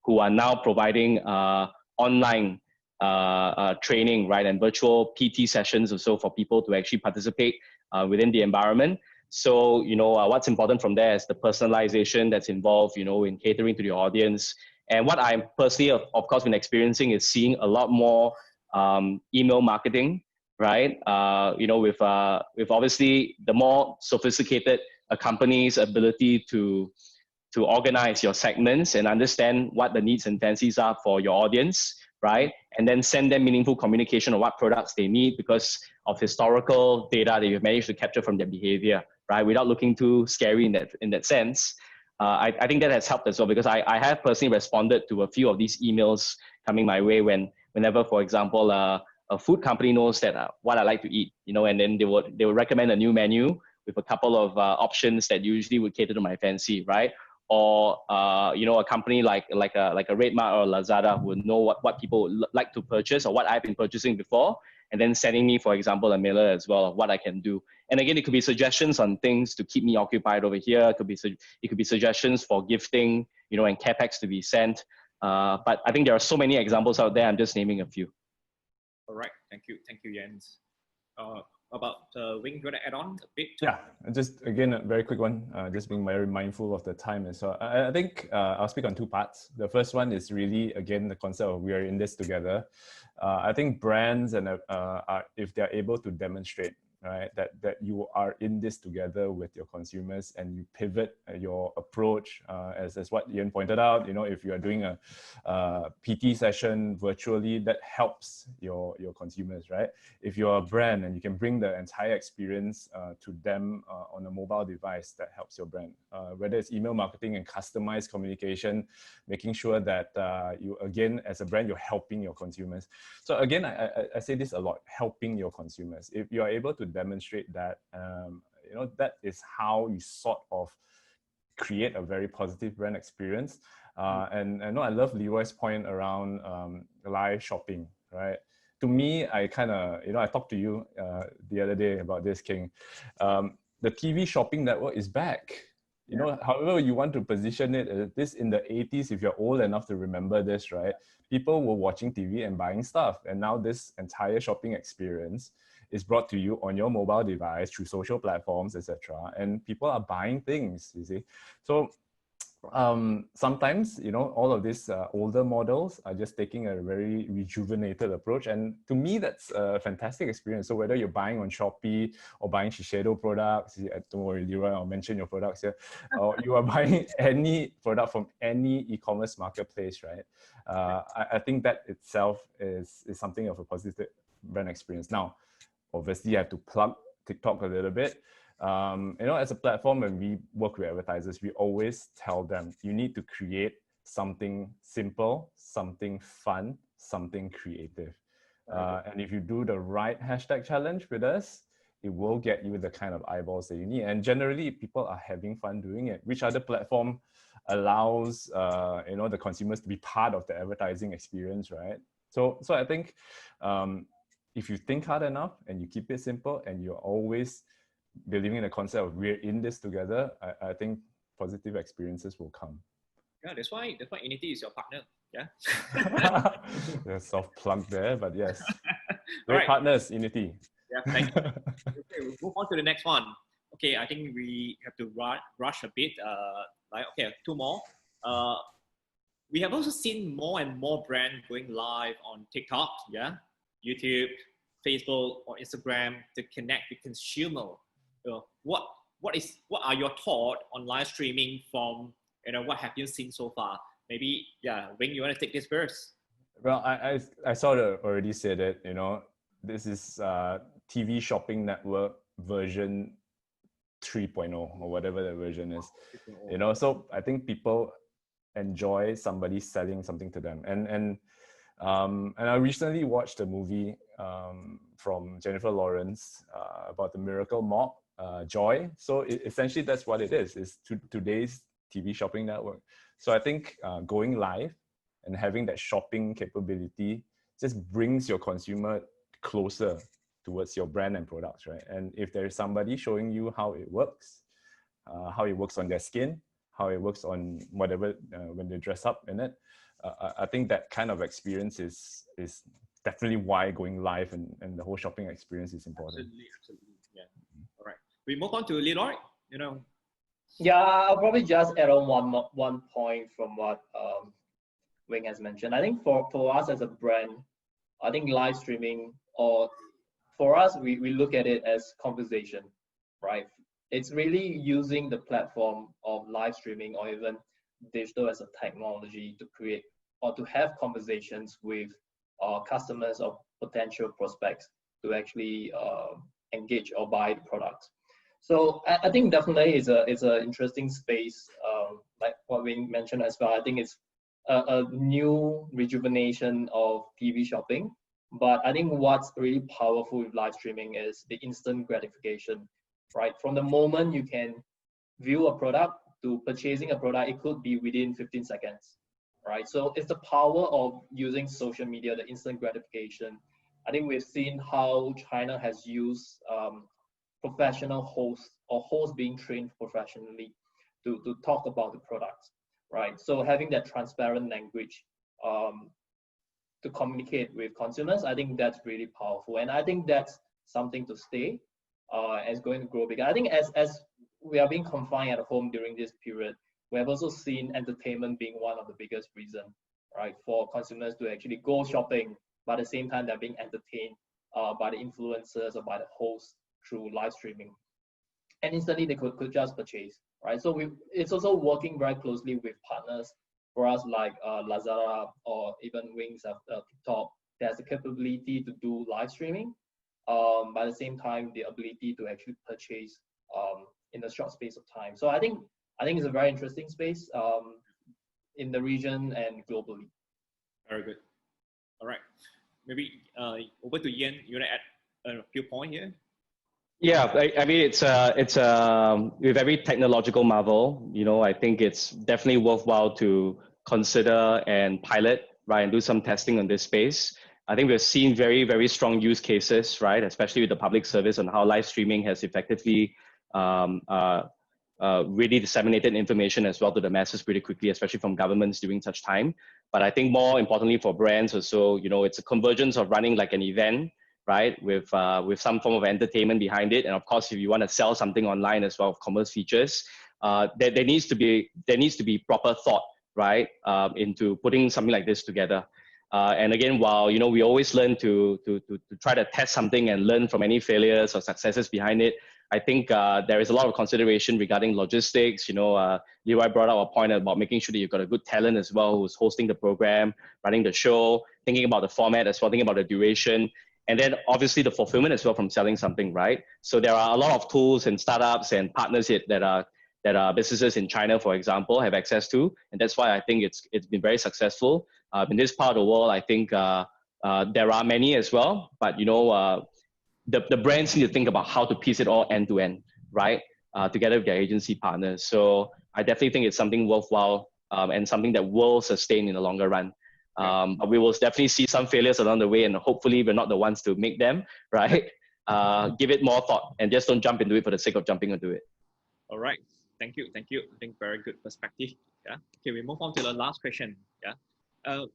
who are now providing online training, right, and virtual PT sessions or so for people to actually participate within the environment. So, what's important from there is the personalization that's involved, in catering to the audience. And what I'm personally, of course, been experiencing is seeing a lot more email marketing, right? With obviously the more sophisticated a company's ability to organize your segments and understand what the needs and fancies are for your audience, right? And then send them meaningful communication on what products they need because of historical data that you've managed to capture from their behavior, right? Without looking too scary in that sense. I think that has helped as well because I have personally responded to a few of these emails coming my way whenever, for example, a food company knows that what I like to eat, and then they would recommend a new menu with a couple of options that usually would cater to my fancy, right? Or a company like a RedMart or Lazada would know what people would like to purchase or what I've been purchasing before, and then sending me, for example, a mailer as well of what I can do. And again, it could be suggestions on things to keep me occupied over here. It could be suggestions for gifting, and capex to be sent. But I think there are so many examples out there. I'm just naming a few. All right, thank you, Jens. About Wing, do you want to add on a bit? Yeah, just again, a very quick one, just being very mindful of the time. And so I think I'll speak on two parts. The first one is really, again, the concept of we are in this together. I think brands, and if they're able to demonstrate, right, that you are in this together with your consumers and you pivot your approach, as what Ian pointed out, if you are doing a PT session virtually, that helps your consumers, right? If you're a brand and you can bring the entire experience to them on a mobile device, that helps your brand. Whether it's email marketing and customized communication, making sure that you, again, as a brand, you're helping your consumers. So again, I say this a lot, helping your consumers. If you are able to demonstrate that, that is how you sort of create a very positive brand experience. And I know I love Leroy's point around live shopping, right? To me, I kind of, I talked to you the other day about this, King. The TV shopping network is back. However you want to position it, this in the 80s, if you're old enough to remember this, right? People were watching TV and buying stuff. And now this entire shopping experience is brought to you on your mobile device through social platforms, etc. And people are buying things, you see. So sometimes, all of these older models are just taking a very rejuvenated approach. And to me, that's a fantastic experience. So whether you're buying on Shopee or buying Shiseido products, don't worry, Leroy, I'll mention your products here, or you are buying any product from any e-commerce marketplace, right? I think that itself is something of a positive brand experience. Now, obviously, you have to plug TikTok a little bit. As a platform, when we work with advertisers, we always tell them, you need to create something simple, something fun, something creative. And if you do the right hashtag challenge with us, it will get you the kind of eyeballs that you need. And generally, people are having fun doing it. Which other platform allows, the consumers to be part of the advertising experience, right? So I think if you think hard enough and you keep it simple and you're always believing in the concept of we're in this together, I think positive experiences will come. Yeah, that's why Unity is your partner. Yeah. There's soft plug there, but yes. Great right. Partners, Unity. Yeah, thank you. Okay, we'll move on to the next one. Okay, I think we have to rush a bit. Two more. We have also seen more and more brands going live on TikTok, YouTube, Facebook, or Instagram to connect with consumer. What are your thoughts on live streaming from what have you seen so far? Maybe Wing, you want to take this first? Well, I sort of already said it. This is TV shopping network version 3.0 or whatever the version is. So I think people enjoy somebody selling something to them, and I recently watched a movie from Jennifer Lawrence about the miracle mop, Joy. So essentially that's what it is. It's today's TV shopping network. So I think going live and having that shopping capability just brings your consumer closer towards your brand and products, right? And if there is somebody showing you how it works on their skin, how it works on whatever, when they dress up in it, I think that kind of experience is definitely why going live and the whole shopping experience is important. Absolutely. Yeah. All right. We move on to Leroy. Yeah, I'll probably just add on one point from what Wing has mentioned. I think for us as a brand, I think live streaming, or for us, we look at it as conversation, right? It's really using the platform of live streaming or even digital as a technology to create or to have conversations with customers or potential prospects to actually engage or buy the product. So I think definitely it's an interesting space, like what we mentioned as well. I think it's a new rejuvenation of TV shopping. But I think what's really powerful with live streaming is the instant gratification, right? From the moment you can view a product to purchasing a product, it could be within 15 seconds, right? So it's the power of using social media, the instant gratification. I think we've seen how China has used professional hosts or hosts being trained professionally to talk about the products, right? So having that transparent language to communicate with consumers, I think that's really powerful. And I think that's something to stay as going to grow bigger. I think as we are being confined at home during this period, we have also seen entertainment being one of the biggest reasons, right, for consumers to actually go shopping, but at the same time they're being entertained by the influencers or by the hosts through live streaming. And instantly they could just purchase, right? So it's also working very closely with partners for us like Lazada or even Wings of TikTok. There's the capability to do live streaming, but at the same time the ability to actually purchase in a short space of time. So I think it's a very interesting space in the region and globally. Very good. All right. Maybe over to Ian. You want to add a few points here? Yeah, I mean, it's with every technological marvel, you know, I think it's definitely worthwhile to consider and pilot, right, and do some testing on this space. I think we've seen very, very strong use cases, right, especially with the public service and how live streaming has effectively really disseminated information as well to the masses pretty quickly, especially from governments during such time. But I think more importantly for brands also, you know, it's a convergence of running like an event, right, with some form of entertainment behind it. And of course, if you want to sell something online as well, with commerce features, there needs to be proper thought, right, into putting something like this together. And again, while, you know, we always learn to try to test something and learn from any failures or successes behind it, I think there is a lot of consideration regarding logistics. You know, Leroy brought up a point about making sure that you've got a good talent as well who's hosting the program, running the show, thinking about the format as well, thinking about the duration. And then obviously the fulfillment as well from selling something, right? So there are a lot of tools and startups and partners that are businesses in China, for example, have access to. And that's why I think it's been very successful. In this part of the world, I think there are many as well, but you know, the brands need to think about how to piece it all end to end, right? Together with their agency partners. So I definitely think it's something worthwhile and something that will sustain in the longer run. But we will definitely see some failures along the way, and hopefully we're not the ones to make them, right? Give it more thought and just don't jump into it for the sake of jumping into it. All right. Thank you. I think very good perspective. Yeah. Okay, we move on to the last question. Yeah.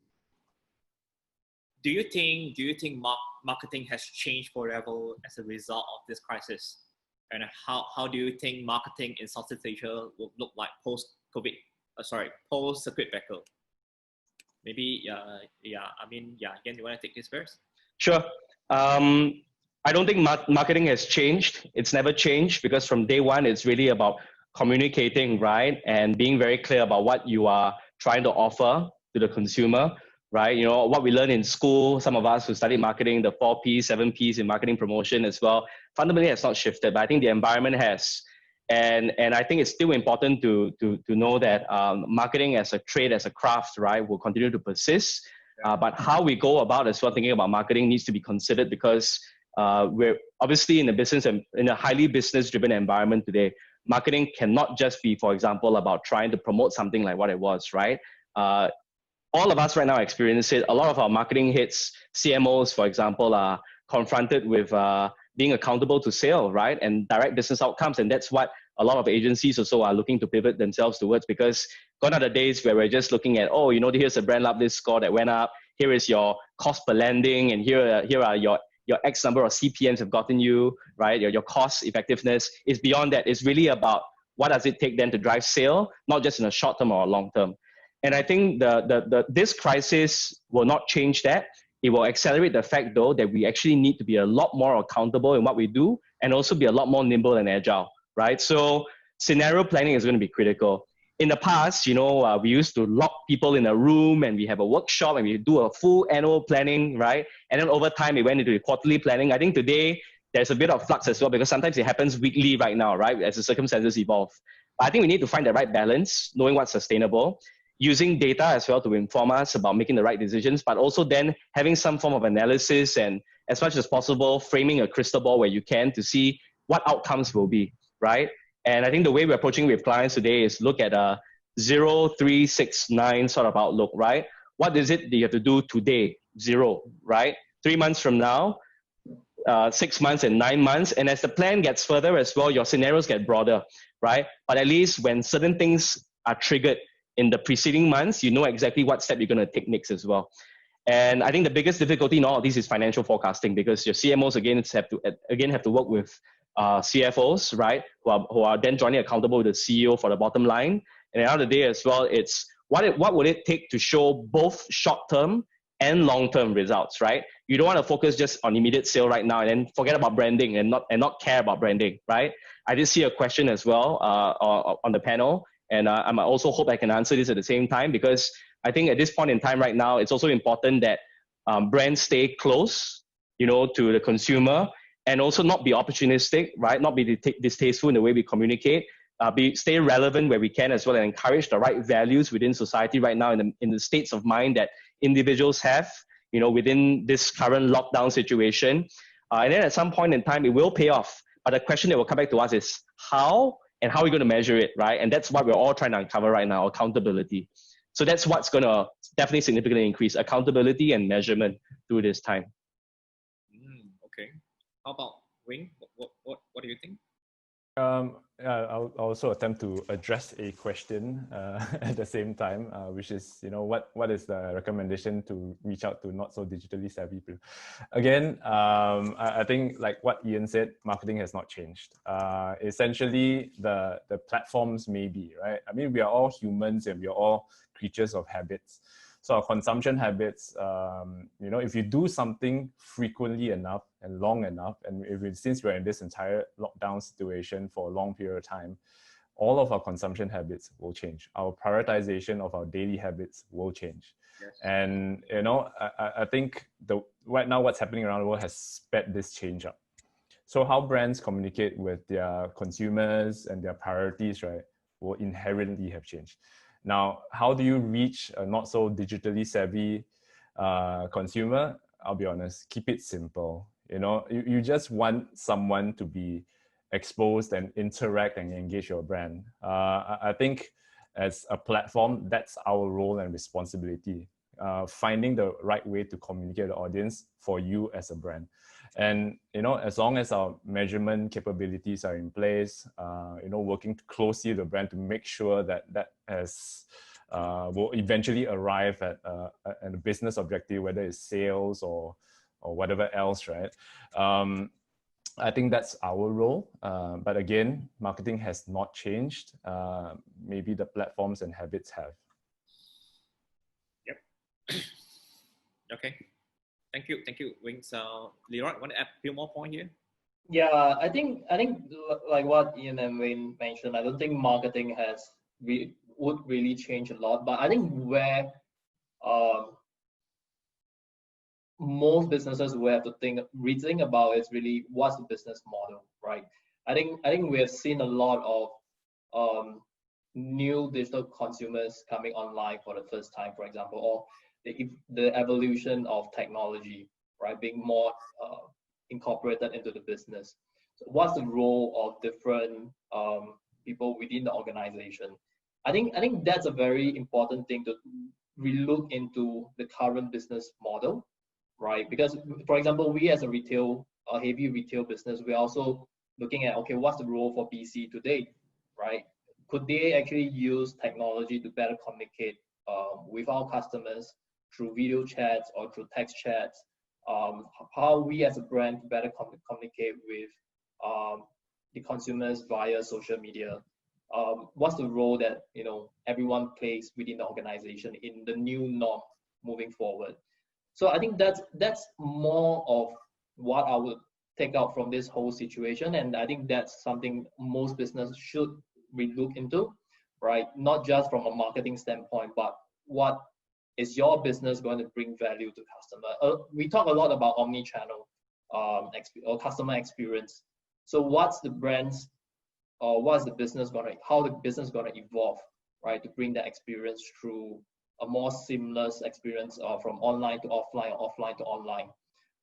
Do you think marketing has changed forever as a result of this crisis? And how do you think marketing in Southeast Asia will look like post-COVID? Post circuit breaker? Maybe, again, you want to take this first? Sure. I don't think marketing has changed. It's never changed because from day one, it's really about communicating, right? And being very clear about what you are trying to offer to the consumer, right? You know, what we learn in school, some of us who studied marketing, the 4 Ps, 7 Ps in marketing promotion as well, fundamentally has not shifted, but I think the environment has. And I think it's still important to know that marketing as a trade, as a craft, right, will continue to persist. But how we go about as well, thinking about marketing needs to be considered because we're obviously in a highly business-driven environment today. Marketing cannot just be, for example, about trying to promote something like what it was, right? All of us right now experience it. A lot of our marketing hits, CMOs, for example, are confronted with being accountable to sale, right? And direct business outcomes. And that's what a lot of agencies also are looking to pivot themselves towards, because gone are the days where we're just looking at, oh, you know, here's a brand love list score that went up. Here is your cost per landing. And here are your X number of CPMs have gotten you, right? Your cost effectiveness is beyond that. It's really about what does it take then to drive sale, not just in a short term or a long term. And I think this crisis will not change that. It will accelerate the fact, though, that we actually need to be a lot more accountable in what we do and also be a lot more nimble and agile, right? So scenario planning is going to be critical. in the past, we used to lock people in a room and we have a workshop and we do a full annual planning, right? And then over time, we went into the quarterly planning. I think today there's a bit of flux as well because sometimes it happens weekly right now, right? As the circumstances evolve. But I think we need to find the right balance, knowing what's sustainable, using data as well to inform us about making the right decisions, but also then having some form of analysis and as much as possible, framing a crystal ball where you can to see what outcomes will be, right? And I think the way we're approaching with clients today is look at a 0, 3, 6, 9 sort of outlook, right? What is it that you have to do today? 0, right? 3 months from now, 6 months and 9 months. And as the plan gets further as well, your scenarios get broader, right? But at least when certain things are triggered in the preceding months, you know exactly what step you're going to take next as well. And I think the biggest difficulty in all of this is financial forecasting because your CMOs have to work with CFOs, right? Who are then jointly accountable with the CEO for the bottom line. And at the end of the day as well, it's what would it take to show both short-term and long-term results, right? You don't want to focus just on immediate sale right now and then forget about branding and not care about branding, right? I did see a question as well on the panel, and I also hope I can answer this at the same time because I think at this point in time right now, it's also important that brands stay close, to the consumer and also not be opportunistic, right? Not be distasteful in the way we communicate. Stay relevant where we can as well and encourage the right values within society right now in the states of mind that individuals have, within this current lockdown situation. And then at some point in time, it will pay off. But the question that will come back to us is how and how are we going to measure it, right? And that's what we're all trying to uncover right now, accountability. So that's what's going to definitely significantly increase accountability and measurement through this time. Okay. How about Wing? What do you think? I'll also attempt to address a question at the same time, which is, what is the recommendation to reach out to not so digitally savvy people? Again, I think like what Ian said, marketing has not changed. Essentially, the platforms may be, right? I mean, we are all humans and we are all creatures of habits. So our consumption habits, if you do something frequently enough and long enough, and since we're in this entire lockdown situation for a long period of time, all of our consumption habits will change. Our prioritization of our daily habits will change. Yes. And, I think right now what's happening around the world has sped this change up. So how brands communicate with their consumers and their priorities, right, will inherently have changed. Now, how do you reach a not so digitally savvy consumer? I'll be honest, keep it simple. You just want someone to be exposed and interact and engage your brand. I think as a platform, that's our role and responsibility. Finding the right way to communicate with the audience for you as a brand. And, as long as our measurement capabilities are in place, working closely with the brand to make sure that will eventually arrive at a business objective, whether it's sales or whatever else, right? I think that's our role. But again, marketing has not changed. Maybe the platforms and habits have. Yep. Okay. Thank you, Wings. Leroy, want to add a few more points here? Yeah, I think like what Ian and Wayne mentioned, I don't think marketing would really change a lot. But I think where most businesses will have to rethink about is really what's the business model, right? I think we have seen a lot of new digital consumers coming online for the first time, for example, or the evolution of technology, right, being more incorporated into the business. So what's the role of different people within the organization? I think that's a very important thing to relook into the current business model, right? Because, for example, we as a heavy retail business, we're also looking at, okay, what's the role for BC today, right? Could they actually use technology to better communicate with our customers through video chats or through text chats? How we as a brand better communicate with the consumers via social media? What's the role that everyone plays within the organization in the new norm moving forward? So I think that's more of what I would take out from this whole situation, and I think that's something most businesses should relook into. right? Not just from a marketing standpoint, but what is your business going to bring value to customer? We talk a lot about omni-channel or customer experience. So what's the brand's or what's the business how the business gonna evolve, right, to bring that experience through a more seamless experience from online to offline or offline to online,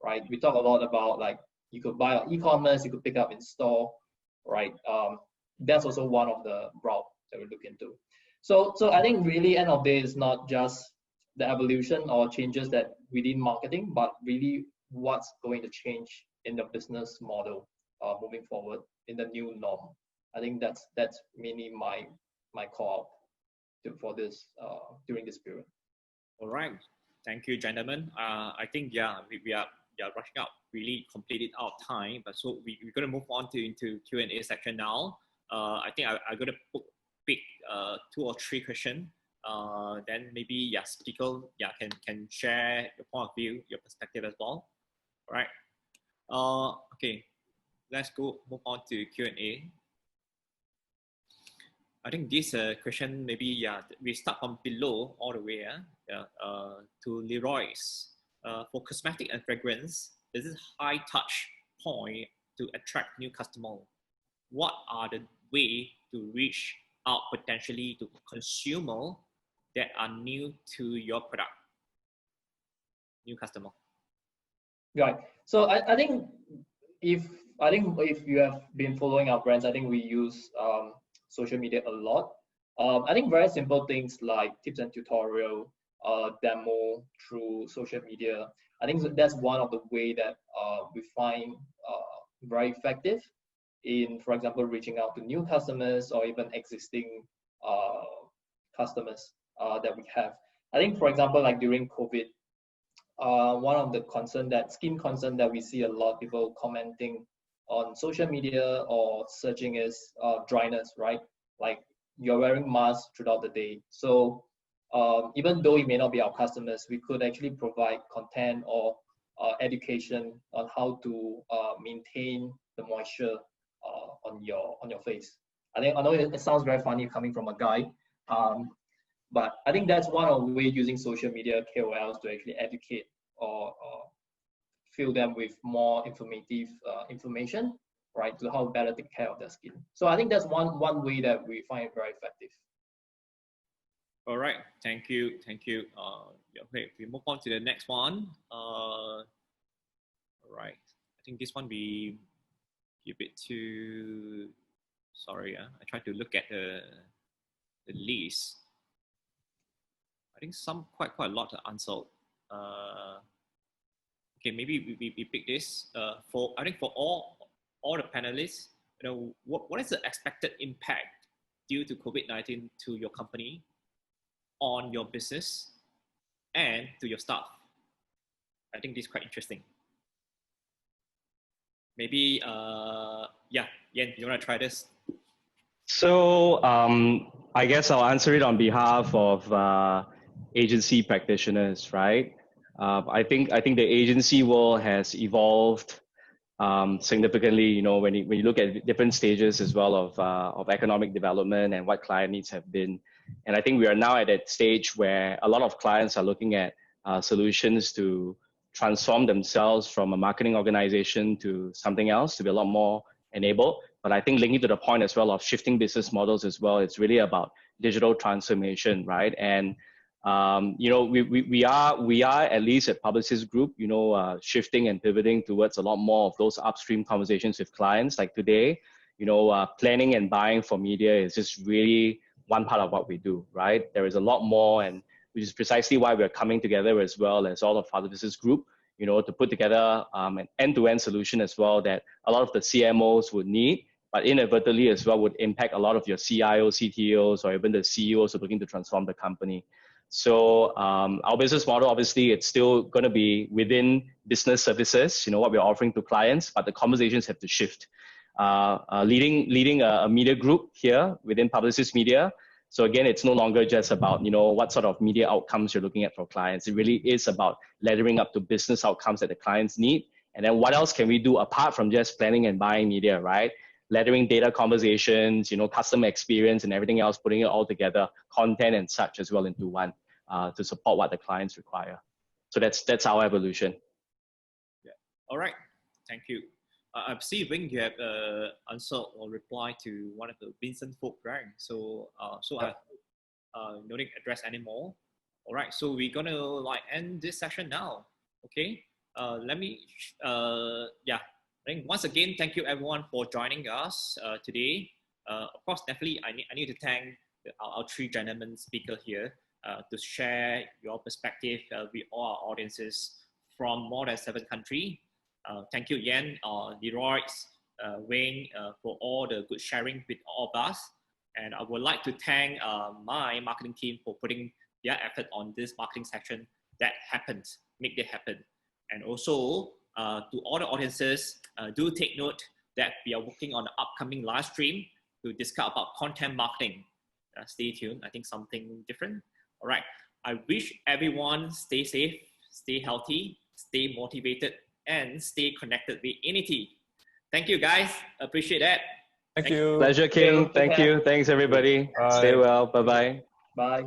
right? We talk a lot about like you could buy on e-commerce, you could pick up in store, right? That's also one of the route that we look into. So I think really end of the day is not just the evolution or changes that within marketing, but really what's going to change in the business model moving forward in the new norm. I think that's mainly my call for this during this period. All right, thank you, gentlemen. I think we are rushing out, really completed our time, but so we're going to move on into Q&A section now. I think I'm going to pick 2 or 3 questions. Then maybe speaker can share your point of view, your perspective as well. All right. Okay, let's move on to Q&A. I think this question maybe we start from below all the way to Leroy's. For cosmetic and fragrance, this is high touch point to attract new customer. What are the way to reach out potentially to consumer that are new to your product? New customer. Right. So I think if you have been following our brands, I think we use social media a lot. I think very simple things like tips and tutorial, demo through social media. I think that's one of the way that we find very effective in, for example, reaching out to new customers or even existing customers that we have. I think, for example, like during COVID, one of the skin concern that we see a lot of people commenting on social media or searching is dryness, right? Like you're wearing masks throughout the day. So even though it may not be our customers, we could actually provide content or education on how to maintain the moisture on your face. I know it sounds very funny coming from a guy, but I think that's one of the ways using social media KOLs to actually educate or fill them with more informative information, right, to how better take care of their skin. So I think that's one way that we find very effective. All right, thank you. Okay, we move on to the next one. All right, I think this one we give it to. Sorry, I tried to look at the list. I think some quite a lot are answered. Okay, maybe we pick this. I think for all the panelists, what is the expected impact due to COVID-19 to your company, on your business, and to your staff? I think this is quite interesting. Maybe, Yan, you want to try this? So I guess I'll answer it on behalf of agency practitioners, right? I think the agency world has evolved significantly. When you look at different stages as well of economic development and what client needs have been, and I think we are now at that stage where a lot of clients are looking at solutions to transform themselves from a marketing organization to something else to be a lot more enabled. But I think linking to the point as well of shifting business models as well, it's really about digital transformation, right? And we are at least at Publicis Group, shifting and pivoting towards a lot more of those upstream conversations with clients. Like today, planning and buying for media is just really one part of what we do, right? There is a lot more, and which is precisely why we're coming together as well as all of Publicis Group, to put together an end-to-end solution as well that a lot of the CMOs would need, but inadvertently as well would impact a lot of your CIOs, CTOs, or even the CEOs who are looking to transform the company. So our business model, obviously, it's still going to be within business services, what we're offering to clients, but the conversations have to shift. Leading a media group here within Publicis Media. So again, it's no longer just about, what sort of media outcomes you're looking at for clients. It really is about laddering up to business outcomes that the clients need. And then what else can we do apart from just planning and buying media, right? laddering data conversations, customer experience and everything else, putting it all together, content and such as well into one to support what the clients require. So that's our evolution. Yeah. All right. Thank you. I see, Wing, you have answered or replied to one of the Vincent Folk brand. So I no need to address anymore. All right. So we're gonna end this session now. Okay. Let me. Yeah. I think once again, thank you everyone for joining us today. Of course, definitely, I need to thank our three gentlemen speaker here to share your perspective with all our audiences from more than 7 countries. Thank you, Yan, Leroy, Wayne, for all the good sharing with all of us. And I would like to thank my marketing team for putting their effort on this marketing section that happened, make it happen. And also to all the audiences, do take note that we are working on the upcoming live stream to discuss about content marketing. Stay tuned, I think something different. All right, I wish everyone stay safe, stay healthy, stay motivated, and stay connected with Inity. Thank you, guys. Appreciate that. Thank you. Pleasure, King. Thank you. Thanks, everybody. Bye. Stay well. Bye-bye. Bye.